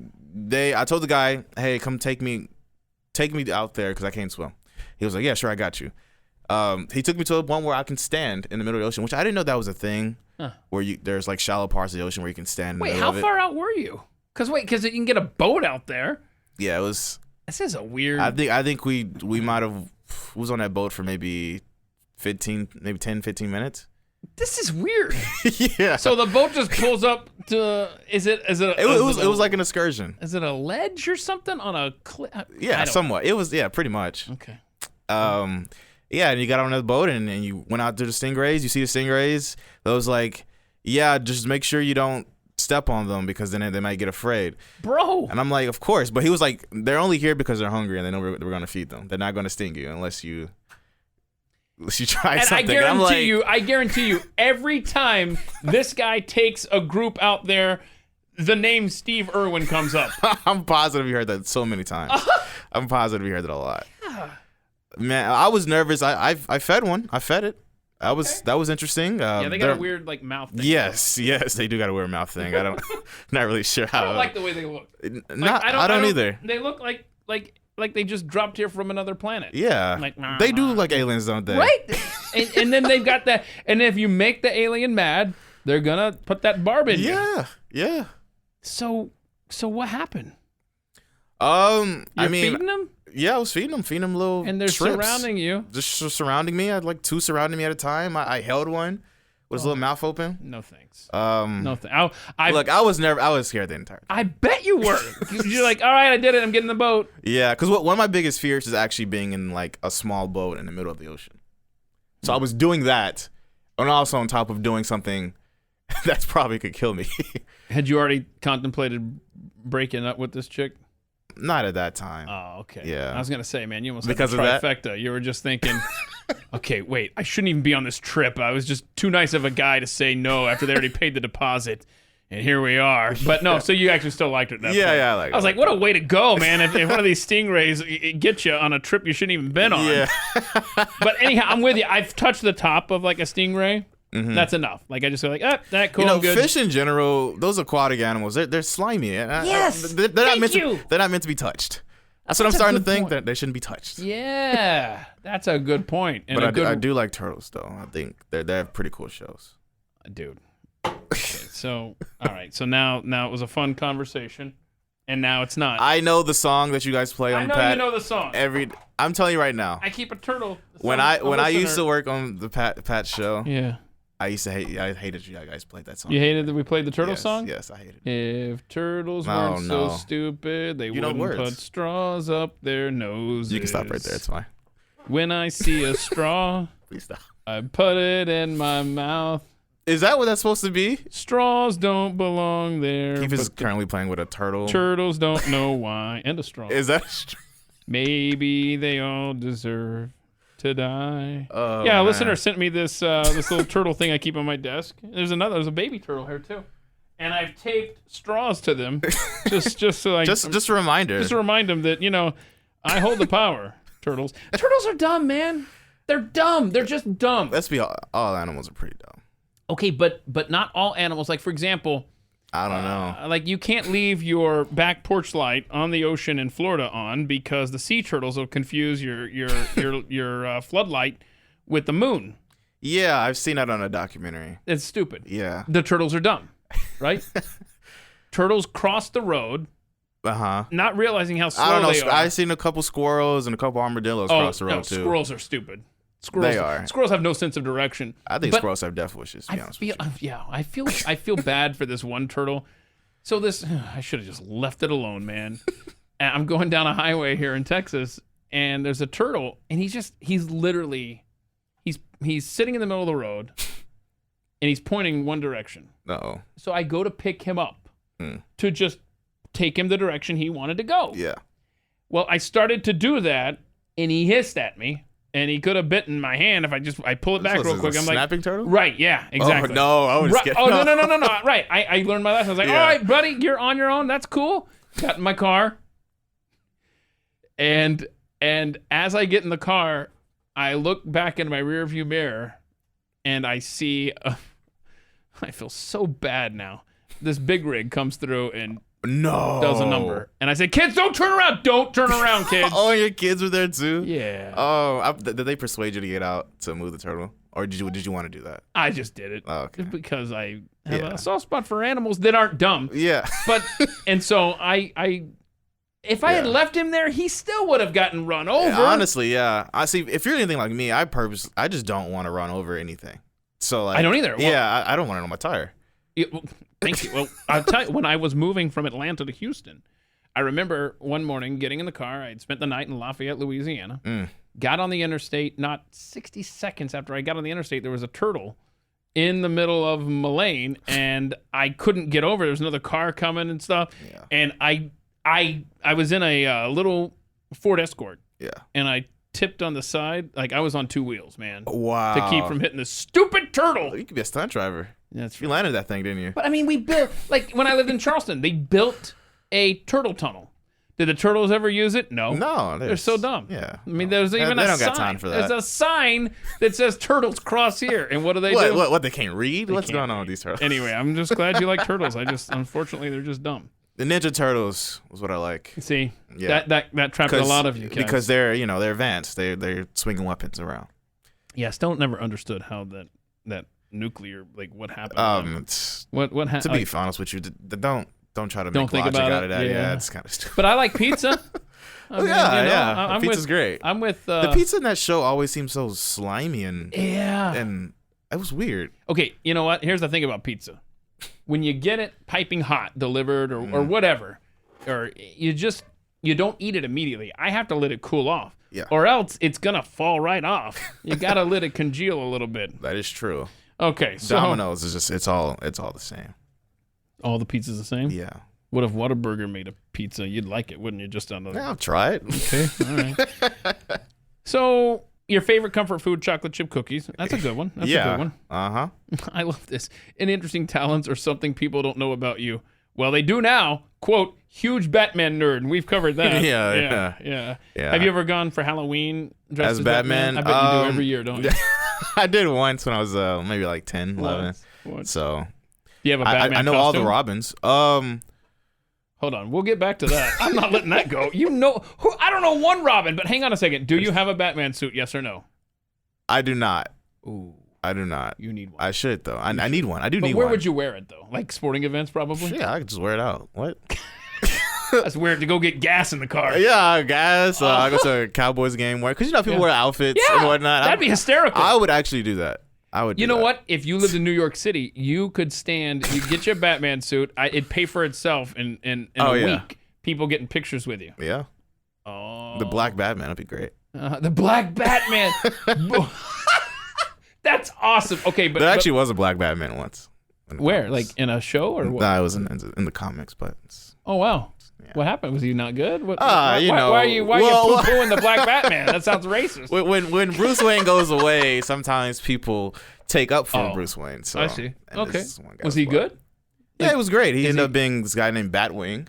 I told the guy, hey, come take me out there because I can't swim. He was like, yeah, sure, I got you. He took me to one where I can stand in the middle of the ocean, which I didn't know that was a thing. Huh. Where there's like shallow parts of the ocean where you can stand. Wait, how far out were you? Because you can get a boat out there. Yeah, it was. This is a weird. I think we might have was on that boat for maybe 10, 15 minutes. This is weird. Yeah. So the boat just pulls up to. It was like an excursion. Is it a ledge or something on a cliff? Yeah, somewhat. It was pretty much. Okay. Yeah, and you got on the boat and you went out to the stingrays. You see the stingrays. Those like, yeah, just make sure you don't step on them because then they might get afraid. Bro. And I'm like, of course. But he was like, they're only here because they're hungry and they know we're going to feed them. They're not going to sting you unless you try and something. I guarantee you, every time this guy takes a group out there, the name Steve Irwin comes up. I'm positive you heard that so many times. I'm positive you heard that a lot. Man, I was nervous. I fed one. I fed it. That was interesting. Yeah, they got a weird like mouth thing. Yes, they do got a weird mouth thing. Not really sure how. I don't like the way they look. I don't either. They look like they just dropped here from another planet. Yeah. Like, they do look like aliens, don't they? Right? and then they've got that. And if you make the alien mad, they're going to put that barb in you. Yeah. So what happened? You're feeding them? Yeah, I was feeding them little and they're shrimps. Surrounding you. Just surrounding me. I had like 2 surrounding me at a time. I held one with his little mouth open. No thanks. No thanks. Look, I was scared the entire time. I bet you were. You're like, all right, I did it. I'm getting in the boat. Yeah, because one of my biggest fears is actually being in like a small boat in the middle of the ocean. So I was doing that, and also on top of doing something that's probably could kill me. Had you already contemplated breaking up with this chick? Not at that time. Oh, okay. Yeah. I was gonna say, man, you almost because had of a that? trifecta. You were just thinking, okay, wait, I shouldn't even be on this trip. I was just too nice of a guy to say no after they already paid the deposit, and here we are. But no, so you actually still liked it. At that point. Yeah, I was like, what a way to go, man! If one of these stingrays gets you on a trip you shouldn't even been on. Yeah. But anyhow, I'm with you. I've touched the top of like a stingray. Mm-hmm. That's enough. Like I just feel like, that cool. Good. Fish in general, those aquatic animals, they're slimy. Yes. They're not meant to be touched. That's what I'm starting to think, that they shouldn't be touched. Yeah, that's a good point. And but I do like turtles, though. I think they're pretty cool shows. Dude. Okay, so, all right. So now it was a fun conversation, and now it's not. I know the song that you guys play on I know Pat. you know the song. I'm telling you right now. I keep a turtle. When I used to work on the Pat show. Yeah. I hated you guys played that song. You hated that we played the turtle song? Yes, I hated it. If turtles weren't so stupid, they wouldn't put straws up their noses. You can stop right there. It's fine. When I see a straw, please stop. I put it in my mouth. Is that what that's supposed to be? Straws don't belong there. Keith is currently playing with a turtle. Turtles don't know why. And a straw. Is that Maybe they all deserve to die. Oh, yeah, a listener sent me this little turtle thing I keep on my desk. There's a baby turtle here too, and I've taped straws to them, just so like just a reminder, just to remind them that I hold the power. Turtles are dumb, man. They're dumb. They're just dumb. Let's be all animals are pretty dumb. Okay, but not all animals. Like for example, I don't know. Like you can't leave your back porch light on the ocean in Florida on because the sea turtles will confuse your floodlight with the moon. Yeah, I've seen that on a documentary. It's stupid. Yeah. The turtles are dumb, right? Turtles cross the road, not realizing how slow they are. I've seen a couple squirrels and a couple armadillos cross the road too. Squirrels are stupid. Squirrels, They are. Squirrels have no sense of direction. I think But squirrels have death wishes, to be honest with you. Yeah, I feel bad for this one turtle. So I should have just left it alone, man. And I'm going down a highway here in Texas, and there's a turtle, and he's literally sitting in the middle of the road, and he's pointing one direction. Uh-oh. So I go to pick him up to just take him the direction he wanted to go. Yeah. Well, I started to do that, and he hissed at me, and he could have bitten my hand if I pull it back real quick. I'm like, snapping turtle? right, yeah, exactly. Oh, no, I was scared. Oh, no. Right, I learned my lesson. I was like, Yeah. all right, buddy, you're on your own. That's cool. Got in my car, and as I get in the car, I look back in my rearview mirror, and I see, I feel so bad now. This big rig comes through and does a number. And I said, kids, don't turn around. Don't turn around, kids. Oh, your kids were there too? Yeah. Oh, did they persuade you to get out to move the turtle? Or did you want to do that? I just did it. Oh, okay. Because I have a soft spot for animals that aren't dumb. Yeah. And so if I had left him there, he still would have gotten run over. Yeah, honestly, yeah. I see. If you're anything like me, I just don't want to run over anything. So like, I don't either. Yeah, I don't want it on my tire. Thank you. Well, I'll tell you, when I was moving from Atlanta to Houston, I remember one morning getting in the car. I'd spent the night in Lafayette, Louisiana. Got on the interstate. Not 60 seconds after I got on the interstate, there was a turtle in the middle of my lane, and I couldn't get over. There was another car coming and stuff. Yeah. And I was in a little Ford Escort. Yeah. And I tipped on the side. Like, I was on two wheels, man. Wow. To keep from hitting this stupid turtle. You could be a stunt driver. That's You landed that thing, didn't you? But I mean, we built, like when I lived in Charleston, they built a turtle tunnel. Did the turtles ever use it? No. No. They're so dumb. Yeah. I mean, there's even they a don't sign. got time for that. There's a sign that says turtles cross here. And what do they do? What, they can't read? What's can't going on read. with these turtles? Anyway, I'm just glad you like turtles. Unfortunately, they're just dumb. The Ninja Turtles was what I like. See, Yeah. that trapped a lot of you, guys. Because they're advanced. They're swinging weapons around. Yeah, still never understood how that nuclear, like, what happened. What happened? To be honest with you, don't try to Don't make think logic about out it. of that. Yeah. Yeah, it's kind of stupid. But I like pizza. I'm Pizza's great. I'm with the pizza in that show always seems so slimy and it was weird. Okay, you know what? Here's the thing about pizza. When you get it piping hot delivered or whatever, or you don't eat it immediately. I have to let it cool off. Yeah. Or else it's gonna fall right off. You gotta let it congeal a little bit. That is true. Okay, so Domino's is just it's all the same. all the pizza's the same? Yeah. What if Whataburger made a pizza? You'd like it, wouldn't you? Just on the Yeah, I'll try it. Okay, all right. So your favorite comfort food, chocolate chip cookies. That's a good one. That's a good one. Uh-huh. I love this. An interesting talents or something people don't know about you. Well, they do now. Quote, huge Batman nerd. And we've covered that. Yeah. Have you ever gone for Halloween dressed as Batman? I bet you do every year, don't you? I did once when I was maybe like 10, 11. What? So Do you have a Batman I know all the costume? Robins. Hold on. We'll get back to that. I'm not letting that go. You know, I don't know one Robin, but hang on a second. Do you have a Batman suit, yes or no? I do not. Ooh. I do not. You need one. I should though. I need one. I do But need where one. would you wear it, though? Like sporting events, probably? Yeah, I could just wear it out. What? That's weird to go get gas in the car. Yeah, guys. I go to a Cowboys game because people wear outfits and whatnot. That'd be hysterical. I would actually do that. I would. You know what? If you lived in New York City, you could stand. You get your Batman suit. It'd pay for itself in a week. People getting pictures with you. Yeah. Oh. The Black Batman would be great. The Black Batman. That's awesome. Okay, but There actually was a Black Batman once. Where? Like in a show or what? Nah, it was in the comics, but. Oh wow. Yeah. What happened? Was he not good? Why are you poo-pooing the Black Batman? That sounds racist. When Bruce Wayne goes away, sometimes people take up for Bruce Wayne. So I see. Okay. Was he good? Yeah, it was great. He ended up being this guy named Batwing.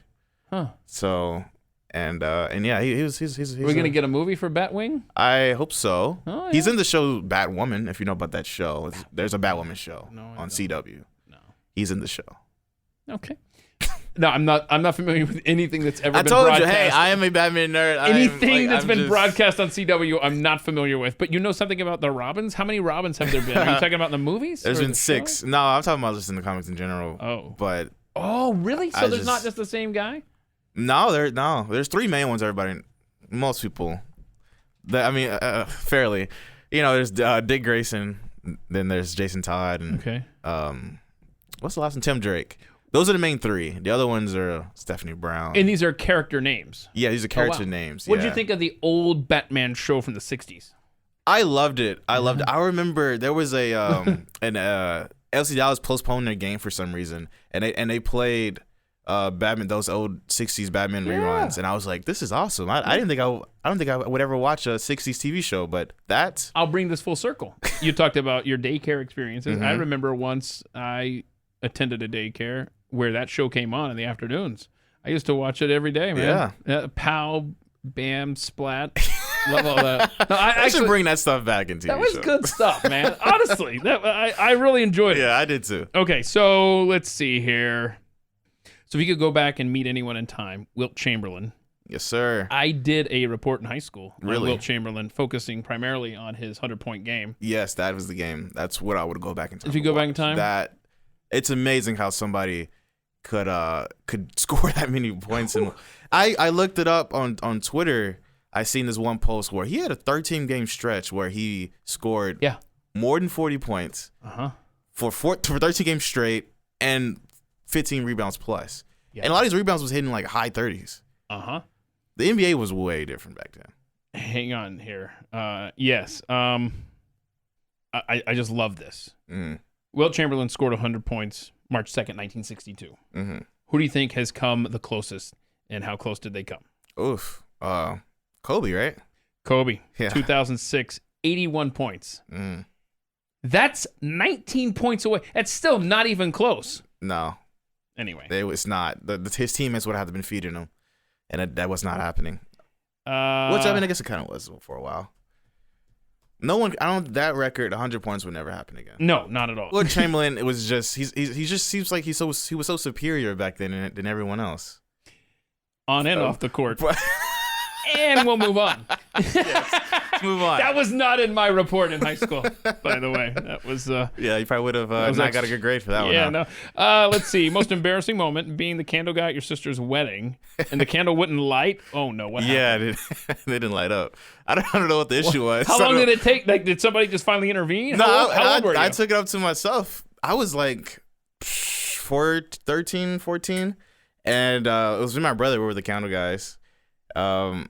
Huh. So and yeah, he's We're gonna get a movie for Batwing? I hope so. Oh, yeah. He's in the show Batwoman, if you know about that show. There's a Batwoman show on CW. No. He's in the show. Okay. No, I'm not familiar with anything that's ever been broadcast. broadcast. I told you, hey, I am a Batman nerd. Anything that's been broadcast on CW, I'm not familiar with. But you know something about the Robins? How many Robins have there been? Are you talking about the movies? There's been 6. Show? No, I'm talking about just in the comics in general. Oh. But oh, really? So there's not just the same guy? No, there's 3 main ones. Most people, fairly. there's Dick Grayson, then there's Jason Todd, and Okay. What's the last one? Tim Drake. Those are the main three. The other ones are Stephanie Brown. And these are character names. Yeah, these are character wow. names. What did you think of the old Batman show from the 60s? I loved it. I remember there was a LC Dallas postponed their game for some reason, and they played Batman, those old 60s Batman reruns, and I was like, this is awesome. I don't think I would ever watch a 60s TV show, but that's... I'll bring this full circle. You talked about your daycare experiences. I remember once I attended a daycare where that show came on in the afternoons. I used to watch it every day, man. Yeah. Pow, bam, splat. Love all that. No, I should bring that stuff back into that was good stuff, man. Honestly, I really enjoyed it. Yeah, I did too. Okay, so let's see here. So if you could go back and meet anyone in time, Wilt Chamberlain. Yes, sir. I did a report in high school on Really? Wilt Chamberlain, focusing primarily on his 100-point game. Yes, that was the game. That's what I would go back in time. If you go back in time? It's amazing how somebody could score that many points. And I looked it up on Twitter. I seen this one post where he had a 13-game stretch where he scored more than 40 points for 13 games straight and 15 rebounds plus. Yeah. And a lot of these rebounds was hitting like high 30s. The NBA was way different back then. Hang on here. Yes. I just love this. Wilt Chamberlain scored 100 points March 2nd, 1962. Who do you think has come the closest, and how close did they come? Oof. Kobe, right? Kobe. Yeah. 2006, 81 points. That's 19 points away. That's still not even close. No. Anyway. It's not. His teammates would have been feeding him, and that was not happening. Which, I guess it kind of was for a while. That record, 100 points would never happen again. No, not at all. Wilt Chamberlain, it was just, he just seems like he was so superior back then than everyone else. On and off the court. And we'll move on. Yes, move on. That was not in my report in high school, by the way. That was... yeah, you probably would have not got a good grade for that one. Yeah, no. Let's see. Most embarrassing moment, being the candle guy at your sister's wedding, and the candle wouldn't light. Oh, no. What happened? Yeah, they didn't light up. I don't know what the issue was. How long did it take? Like, did somebody just finally intervene? No, how old were you? I took it up to myself. I was like 13, 14, and it was with my brother. We were the candle guys. I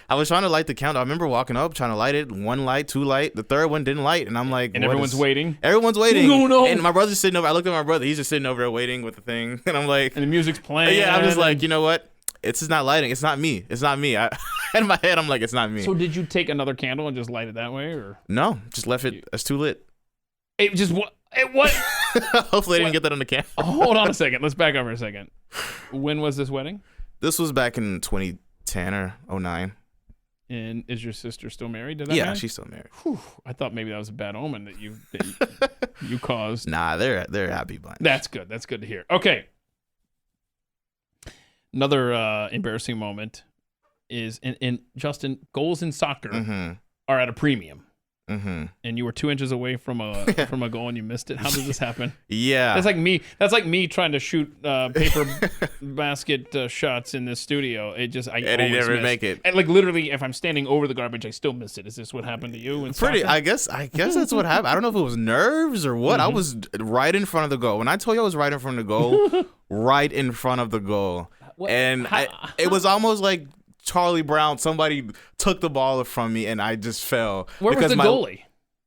was trying to light the candle. I remember walking up trying to light it. One light, two light. The third one didn't light, and I'm like, and everyone's waiting. Everyone's waiting. No. And my brother's sitting over. I looked at my brother. He's just sitting over there waiting with the thing, and I'm like, and the music's playing. Yeah, I'm just like, you know what? It's just not lighting. It's not me. It's not me. In my head, I'm like, it's not me. So did you take another candle and just light it that way, or no? Just left it as too lit. It just what? What? Hopefully, I didn't get that on the camera. Hold on a second. Let's back up for a second. When was this wedding? This was back in 2010 or 09. And is your sister still married to that Yeah, man? she's still married. Whew, I thought maybe that was a bad omen that you caused. Nah, they're a happy bunch. That's good. That's good to hear. Okay. Another embarrassing moment is in Justin, goals in soccer are at a premium. And you were 2 inches away from a goal and you missed it. How did this happen? Yeah, that's like me trying to shoot paper basket shots in this studio. And you never make it. And like literally, if I'm standing over the garbage, I still miss it. Is this what happened to you? Soccer? I guess that's what happened. I don't know if it was nerves or what. I was right in front of the goal. When I told you I was right in front of the goal, right in front of the goal, it was almost like Charlie Brown, somebody took the ball from me and I just fell. Where was the goalie?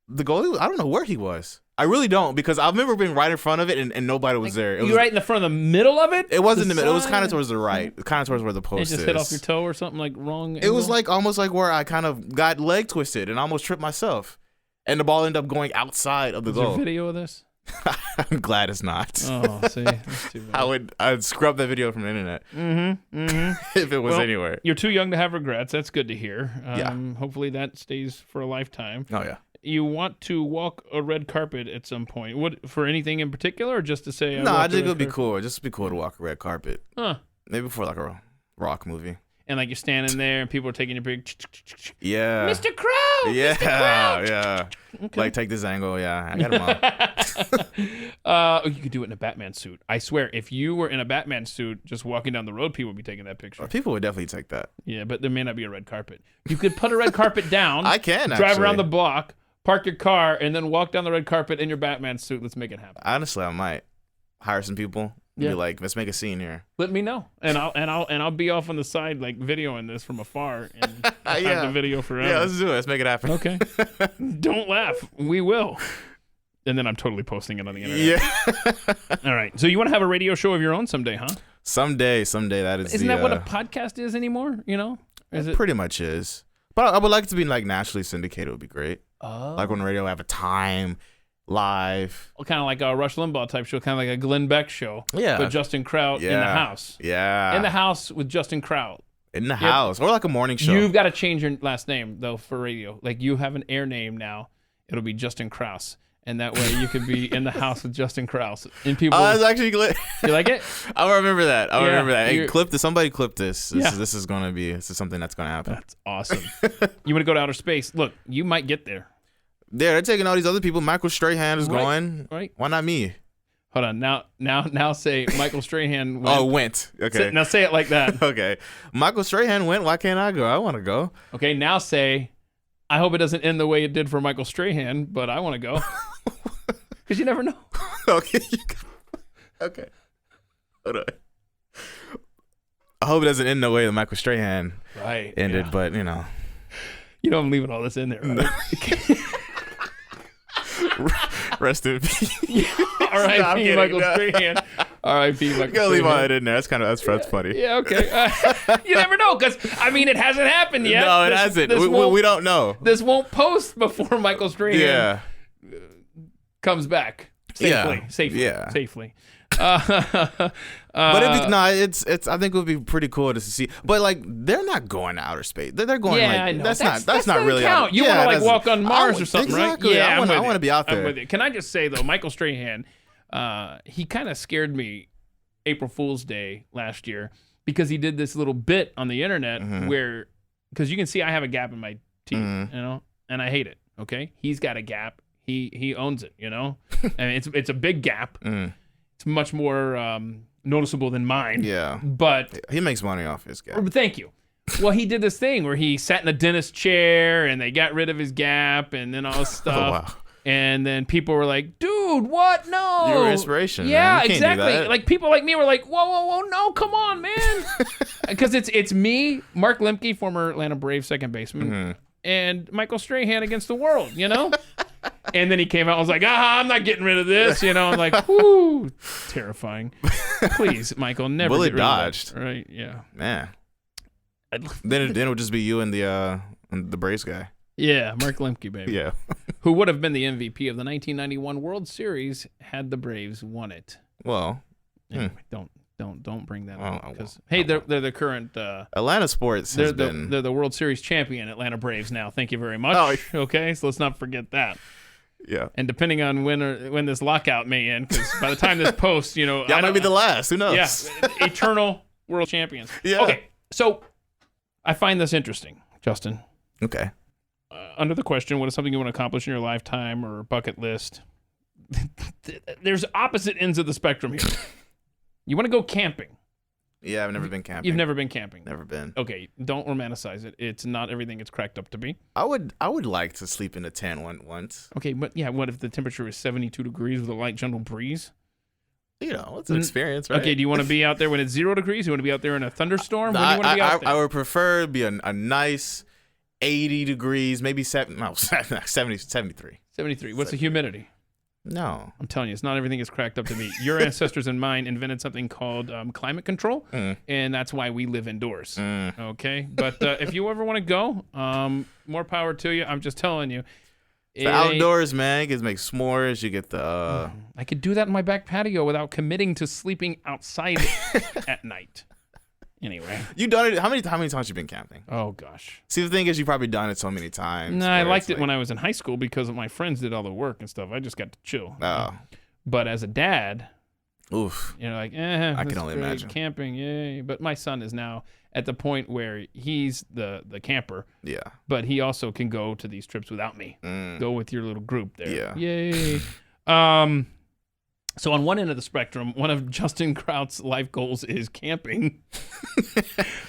The goalie, I don't know where he was. I really don't, because I remember being right in front of it and nobody was there. You right in the front of the middle of it? It wasn't in the middle. It was kind of towards the right. Kind of towards where the post is. It just hit off your toe or something like wrong? It was like almost like where I kind of got leg twisted and almost tripped myself. And the ball ended up going outside of the goal. Is there video of this? I'm glad it's not. Oh, see, that's too bad. I'd scrub that video from the internet. If it was anywhere. You're too young to have regrets. That's good to hear. Yeah. Hopefully that stays for a lifetime. Oh yeah. You want to walk a red carpet at some point? What, for anything in particular, or just to say? No, I think it would be cool. Just be cool to walk a red carpet. Huh? Maybe for like a rock movie. and like you're standing there and people are taking your big. Yeah. Mr. Kraut. Yeah. Mr. Kraut. Yeah. Okay. Like take this angle. Yeah. I got him on. You could do it in a Batman suit. I swear, if you were in a Batman suit just walking down the road, people would be taking that picture. People would definitely take that. Yeah, but there may not be a red carpet. You could put a red carpet down. I can drive actually. around the block, park your car, and then walk down the red carpet in your Batman suit. Let's make it happen. Honestly, I might hire some people. Yeah. Be like, let's make a scene here. Let me know, and I'll be off on the side like videoing this from afar and I'll have the video forever. Yeah, let's do it. Let's make it happen. Okay. Don't laugh. We will. And then I'm totally posting it on the internet. Yeah. All right. So you want to have a radio show of your own someday, huh? Someday. That is. Isn't that what a podcast is anymore? You know, it pretty much is. But I would like it to be like nationally syndicated. Would be great. Oh. Like on the radio, have a time. Live. Kind of like a Rush Limbaugh type show, kind of like a Glenn Beck show. Yeah. With Justin Kraut in the house. Yeah. In the house with Justin Kraut. In the house. Or like a morning show. You've got to change your last name, though, for radio. Like, you have an air name now. It'll be Justin Kraus. And that way you could be in the house with Justin Kraus. And people. Oh, that's actually good. You like it? I remember that. Hey, you're- clip this. Somebody clip this. Yeah. This is something that's going to happen. That's awesome. You want to go to outer space? Look, you might get there. Yeah, they're taking all these other people. Michael Strahan is going. Right. Why not me? Hold on. Now say Michael Strahan went. Oh, went. Okay. Now say it like that. Okay. Michael Strahan went. Why can't I go? I want to go. Okay, now say, I hope it doesn't end the way it did for Michael Strahan, but I want to go. Because you never know. Okay. Okay. Hold on. I hope it doesn't end the way that Michael Strahan ended, but You know I'm leaving all this in there, right? Rest in peace. R.I.P. Michael Strahan. R.I.P. Michael You gotta leave all Strahan. that in there. That's funny. Yeah, okay. You never know, because, it hasn't happened yet. No, it hasn't. We don't know. This won't post before Michael Strahan comes back safely. Yeah. Safely. But it's. I think it would be pretty cool to see. But like, they're not going to outer space. They're going. Yeah, like, I know. That's not really. Count. You want to like walk on Mars or something, exactly. right? Yeah, I want to be out there. I'm with you. Can I just say though, Michael Strahan, he kind of scared me April Fool's Day last year because he did this little bit on the internet where, because you can see I have a gap in my teeth, and I hate it. Okay, he's got a gap. He owns it. And it's a big gap. It's much more noticeable than mine. Yeah. But he makes money off his gap. Thank you. Well, he did this thing where he sat in a dentist chair and they got rid of his gap and then all this stuff. Oh, wow. And then people were like, dude, what? No. You're inspiration. Yeah, man. You can't do exactly. that. Like people like me were like, whoa, no, come on, man. Because it's me, Mark Lemke, former Atlanta Braves second baseman, and Michael Strahan against the world, And then he came out and was like, I'm not getting rid of this. I'm like, whoo, terrifying. Please, Michael, never Bullet get rid dodged. of that. Right, yeah. Man. Then it would just be you and the Braves guy. Yeah, Mark Lemke, baby. Yeah. Who would have been the MVP of the 1991 World Series had the Braves won it. Well. Anyway, don't bring that up. Because I they're the current Atlanta sports has been. They're the World Series champion, Atlanta Braves now. Thank you very much. Okay, so let's not forget that. Yeah. And depending on when this lockout may end, because by the time this posts, y'all might be the last. Who knows? Yeah, eternal world champions. Yeah. Okay, so I find this interesting, Justin. Okay. Under the question, what is something you want to accomplish in your lifetime or bucket list? There's opposite ends of the spectrum here. You want to go camping. Yeah, I've never been camping. You've never been camping. Never been. Okay, don't romanticize it. It's not everything it's cracked up to be. I would like to sleep in a tent once. Okay, but yeah, what if the temperature is 72 degrees with a light gentle breeze? It's an experience, right? Okay, do you want to be out there when it's 0 degrees? You want to be out there in a thunderstorm? When do you want to be out there? I would prefer to be a nice 80 degrees, maybe 73. 73. What's the humidity? No. I'm telling you, it's not everything is cracked up to be. Your ancestors and mine invented something called climate control, and that's why we live indoors. Okay? But if you ever want to go, more power to you. I'm just telling you. The outdoors, man. You can make s'mores. You get the... I could do that in my back patio without committing to sleeping outside at night. Anyway. You done it? How many times you been camping? Oh, gosh. See, the thing is, you've probably done it so many times. No, I liked it when I was in high school because my friends did all the work and stuff. I just got to chill. Oh. But as a dad, Oof. You know, like, I can only great, imagine. camping, yay. But my son is now at the point where he's the camper, Yeah. but he also can go to these trips without me. Go with your little group there. Yeah. Yay. So on one end of the spectrum, one of Justin Kraut's life goals is camping.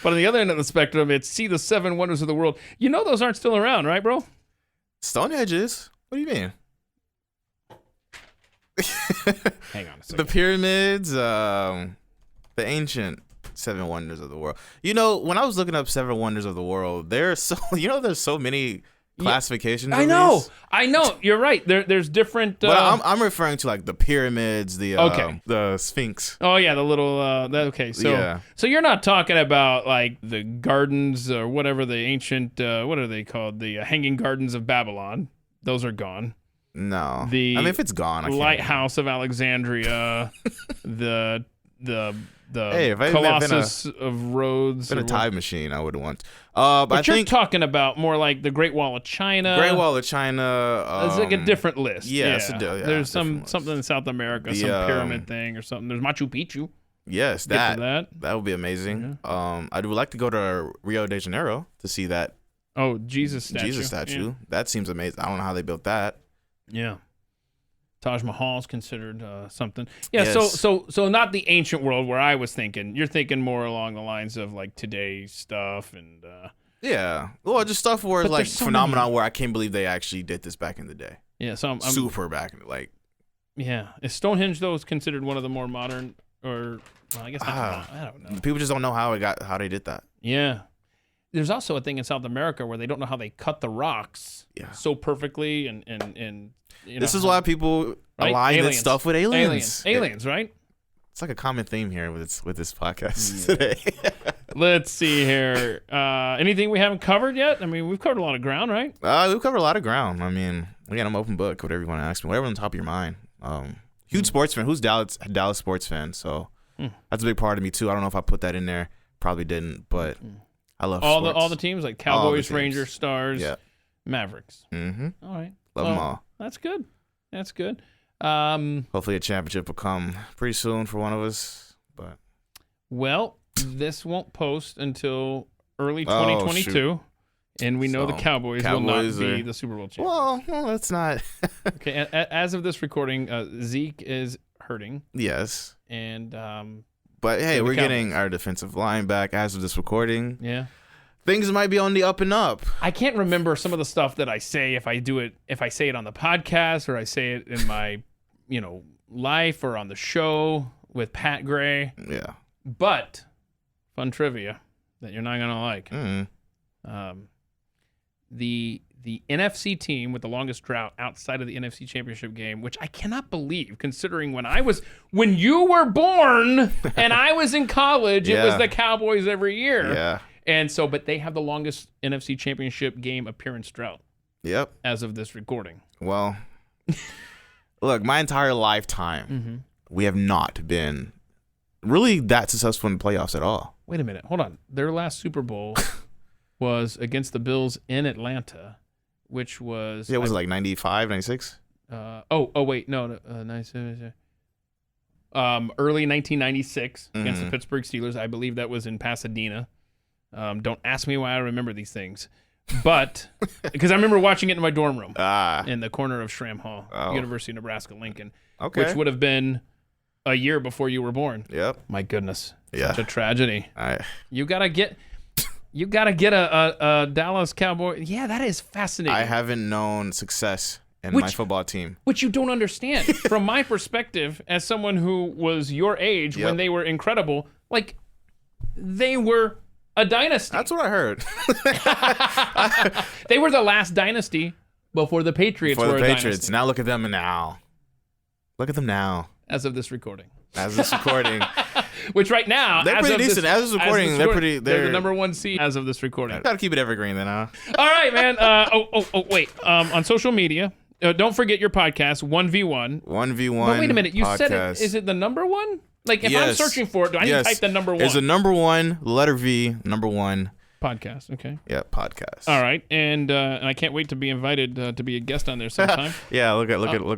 But on the other end of the spectrum, it's see the 7 wonders of the world. You know those aren't still around, right, bro? Stonehenge is? What do you mean? Hang on a second. The pyramids, the ancient 7 wonders of the world. You know, when I was looking up 7 wonders of the world, there's so many classifications. I of know. these. You're right. There's different. But I'm referring to like the pyramids, the Sphinx. Oh yeah, the little. Okay, so Yeah. so you're not talking about like the gardens or whatever the ancient. What are they called? The Hanging Gardens of Babylon. Those are gone. No. The I mean, if it's gone, I can't. Lighthouse of Alexandria. the Hey, if I Colossus of Rhodes. been a or time machine, I would want. But I you're think talking about more like the Great Wall of China. Great Wall of China. It's like a different list. yeah, it's a There's different something in South America, some pyramid thing or something. There's Machu Picchu. Yes, Get to that would be amazing. I would like to go to Rio de Janeiro to see that Oh, Jesus statue. Jesus statue. That seems amazing. I don't know how they built that. Yeah. Taj Mahal is considered something. Yeah, Yes. so not the ancient world where I was thinking. You're thinking more along the lines of like today's stuff and Yeah. Well, just stuff where But like there's so phenomenon where I can't believe they actually did this back in the day. yeah, so I'm Super back in like yeah. Is Stonehenge though is considered one of the more modern or well, I guess not, I don't know. people just don't know how they did that. Yeah. There's also a thing in South America where they don't know how they cut the rocks so perfectly and you know, This is why people right? align this Aliens. stuff with aliens. Aliens, right? It's like a common theme here with this podcast today. Let's see here. Anything we haven't covered yet? I mean, we've covered a lot of ground, right? We've covered a lot of ground. I mean, again, I'm open book. Whatever you want to ask me, whatever on top of your mind. Huge sports fan. Who's Dallas sports fan? So that's a big part of me too. I don't know if I put that in there. Probably didn't, but I love sports. all the teams like Cowboys, teams. Rangers, Stars, Yeah. Mavericks. Mm-hmm. All right, Love them all. That's good. That's good. Hopefully a championship will come pretty soon for one of us. But Well, this won't post until early Oh, 2022, and we know the So, Cowboys will not Cowboys be are- the Super Bowl champions. well, that's not. Okay, as of this recording, Zeke is hurting, Yes, and but hey, the we're Cowboys. getting our defensive line back as of this recording. yeah. Things might be on the up and up. I can't remember some of the stuff that I say if I say it on the podcast or I say it in my, life or on the show with Pat Gray. Yeah. But fun trivia that you're not gonna like. Mm. The NFC team with the longest drought outside of the NFC Championship game, which I cannot believe, considering when you were born and I was in college, it was Yeah. the Cowboys every year. Yeah. And so, but they have the longest NFC Championship game appearance drought Yep. as of this recording. Well, look, my entire lifetime, we have not been really that successful in the playoffs at all. Wait a minute. Hold on. Their last Super Bowl was against the Bills in Atlanta, which was... Yeah, was it like 95, 96? Wait. No. 97. Early 1996 against the Pittsburgh Steelers. I believe that was in Pasadena. Don't ask me why I remember these things. But, because I remember watching it in my dorm room in the corner of Schramm Hall, University of Nebraska-Lincoln, Okay. which would have been a year before you were born. Yep. My goodness. Yeah. Such a tragedy. I, You gotta get a Dallas Cowboy. Yeah, that is fascinating. I haven't known success in my football team. Which you don't understand. From my perspective, as someone who was your age when Yep. they were incredible, like they were a dynasty. That's what I heard. They were the last dynasty before the Patriots For were the a Patriots. dynasty. Now look at them now. Look at them now. As of this recording. As this recording. Which right now, They're as pretty of this- decent. As this recording, they're they're the they're- number one seed as of this recording. Gotta keep it evergreen then, huh? All right, man. Wait. On social media, don't forget your podcast, 1v1. 1v1. But wait a minute. You said it. podcast. Is it the number one? Like, if I'm Yes. searching for it, do I need to Yes. type the number one? It's a number one, letter V, number one. Podcast, okay. Yeah, podcast. All right, and I can't wait to be invited to be a guest on there sometime. Yeah, look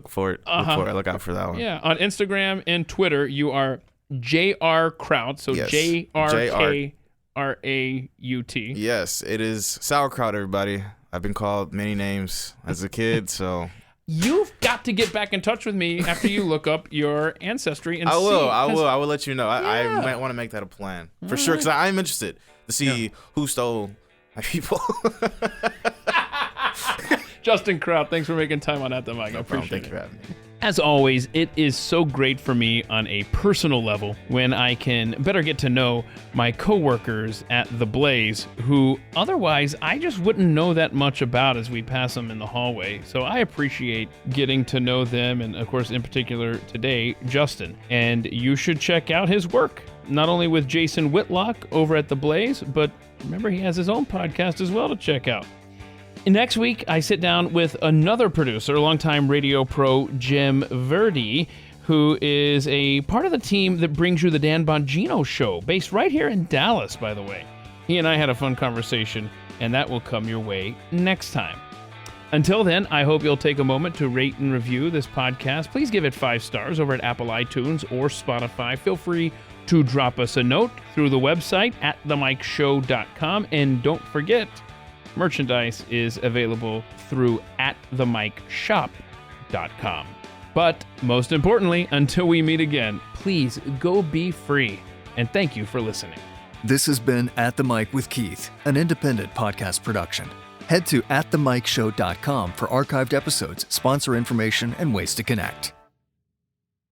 for it. Look out for that one. Yeah, on Instagram and Twitter, you are J.R. Kraut, so Yes. J-R-K-R-A-U-T. Yes, it is sauerkraut, everybody. I've been called many names as a kid, so You've got to get back in touch with me after you look up your ancestry and I will. see. I will let you know. I might want to make that a plan for sure, because I'm interested to see who stole my people. Justin Kraut, thanks for making time on At the Mic. I appreciate Thank you it. for having me. As always, it is so great for me on a personal level when I can better get to know my coworkers at The Blaze, who otherwise I just wouldn't know that much about as we pass them in the hallway. So I appreciate getting to know them, and of course, in particular today, Justin. And you should check out his work, not only with Jason Whitlock over at The Blaze, but remember he has his own podcast as well to check out. Next week, I sit down with another producer, longtime radio pro Jim Verdi, who is a part of the team that brings you the Dan Bongino Show, based right here in Dallas, by the way. He and I had a fun conversation, and that will come your way next time. Until then, I hope you'll take a moment to rate and review this podcast. Please give it 5 stars over at Apple iTunes or Spotify. Feel free to drop us a note through the website at themikeshow.com, and don't forget, merchandise is available through atthemikeshop.com. But most importantly, until we meet again, please go be free. And thank you for listening. This has been At the Mic with Keith, an independent podcast production. Head to atthemikeshow.com for archived episodes, sponsor information, and ways to connect.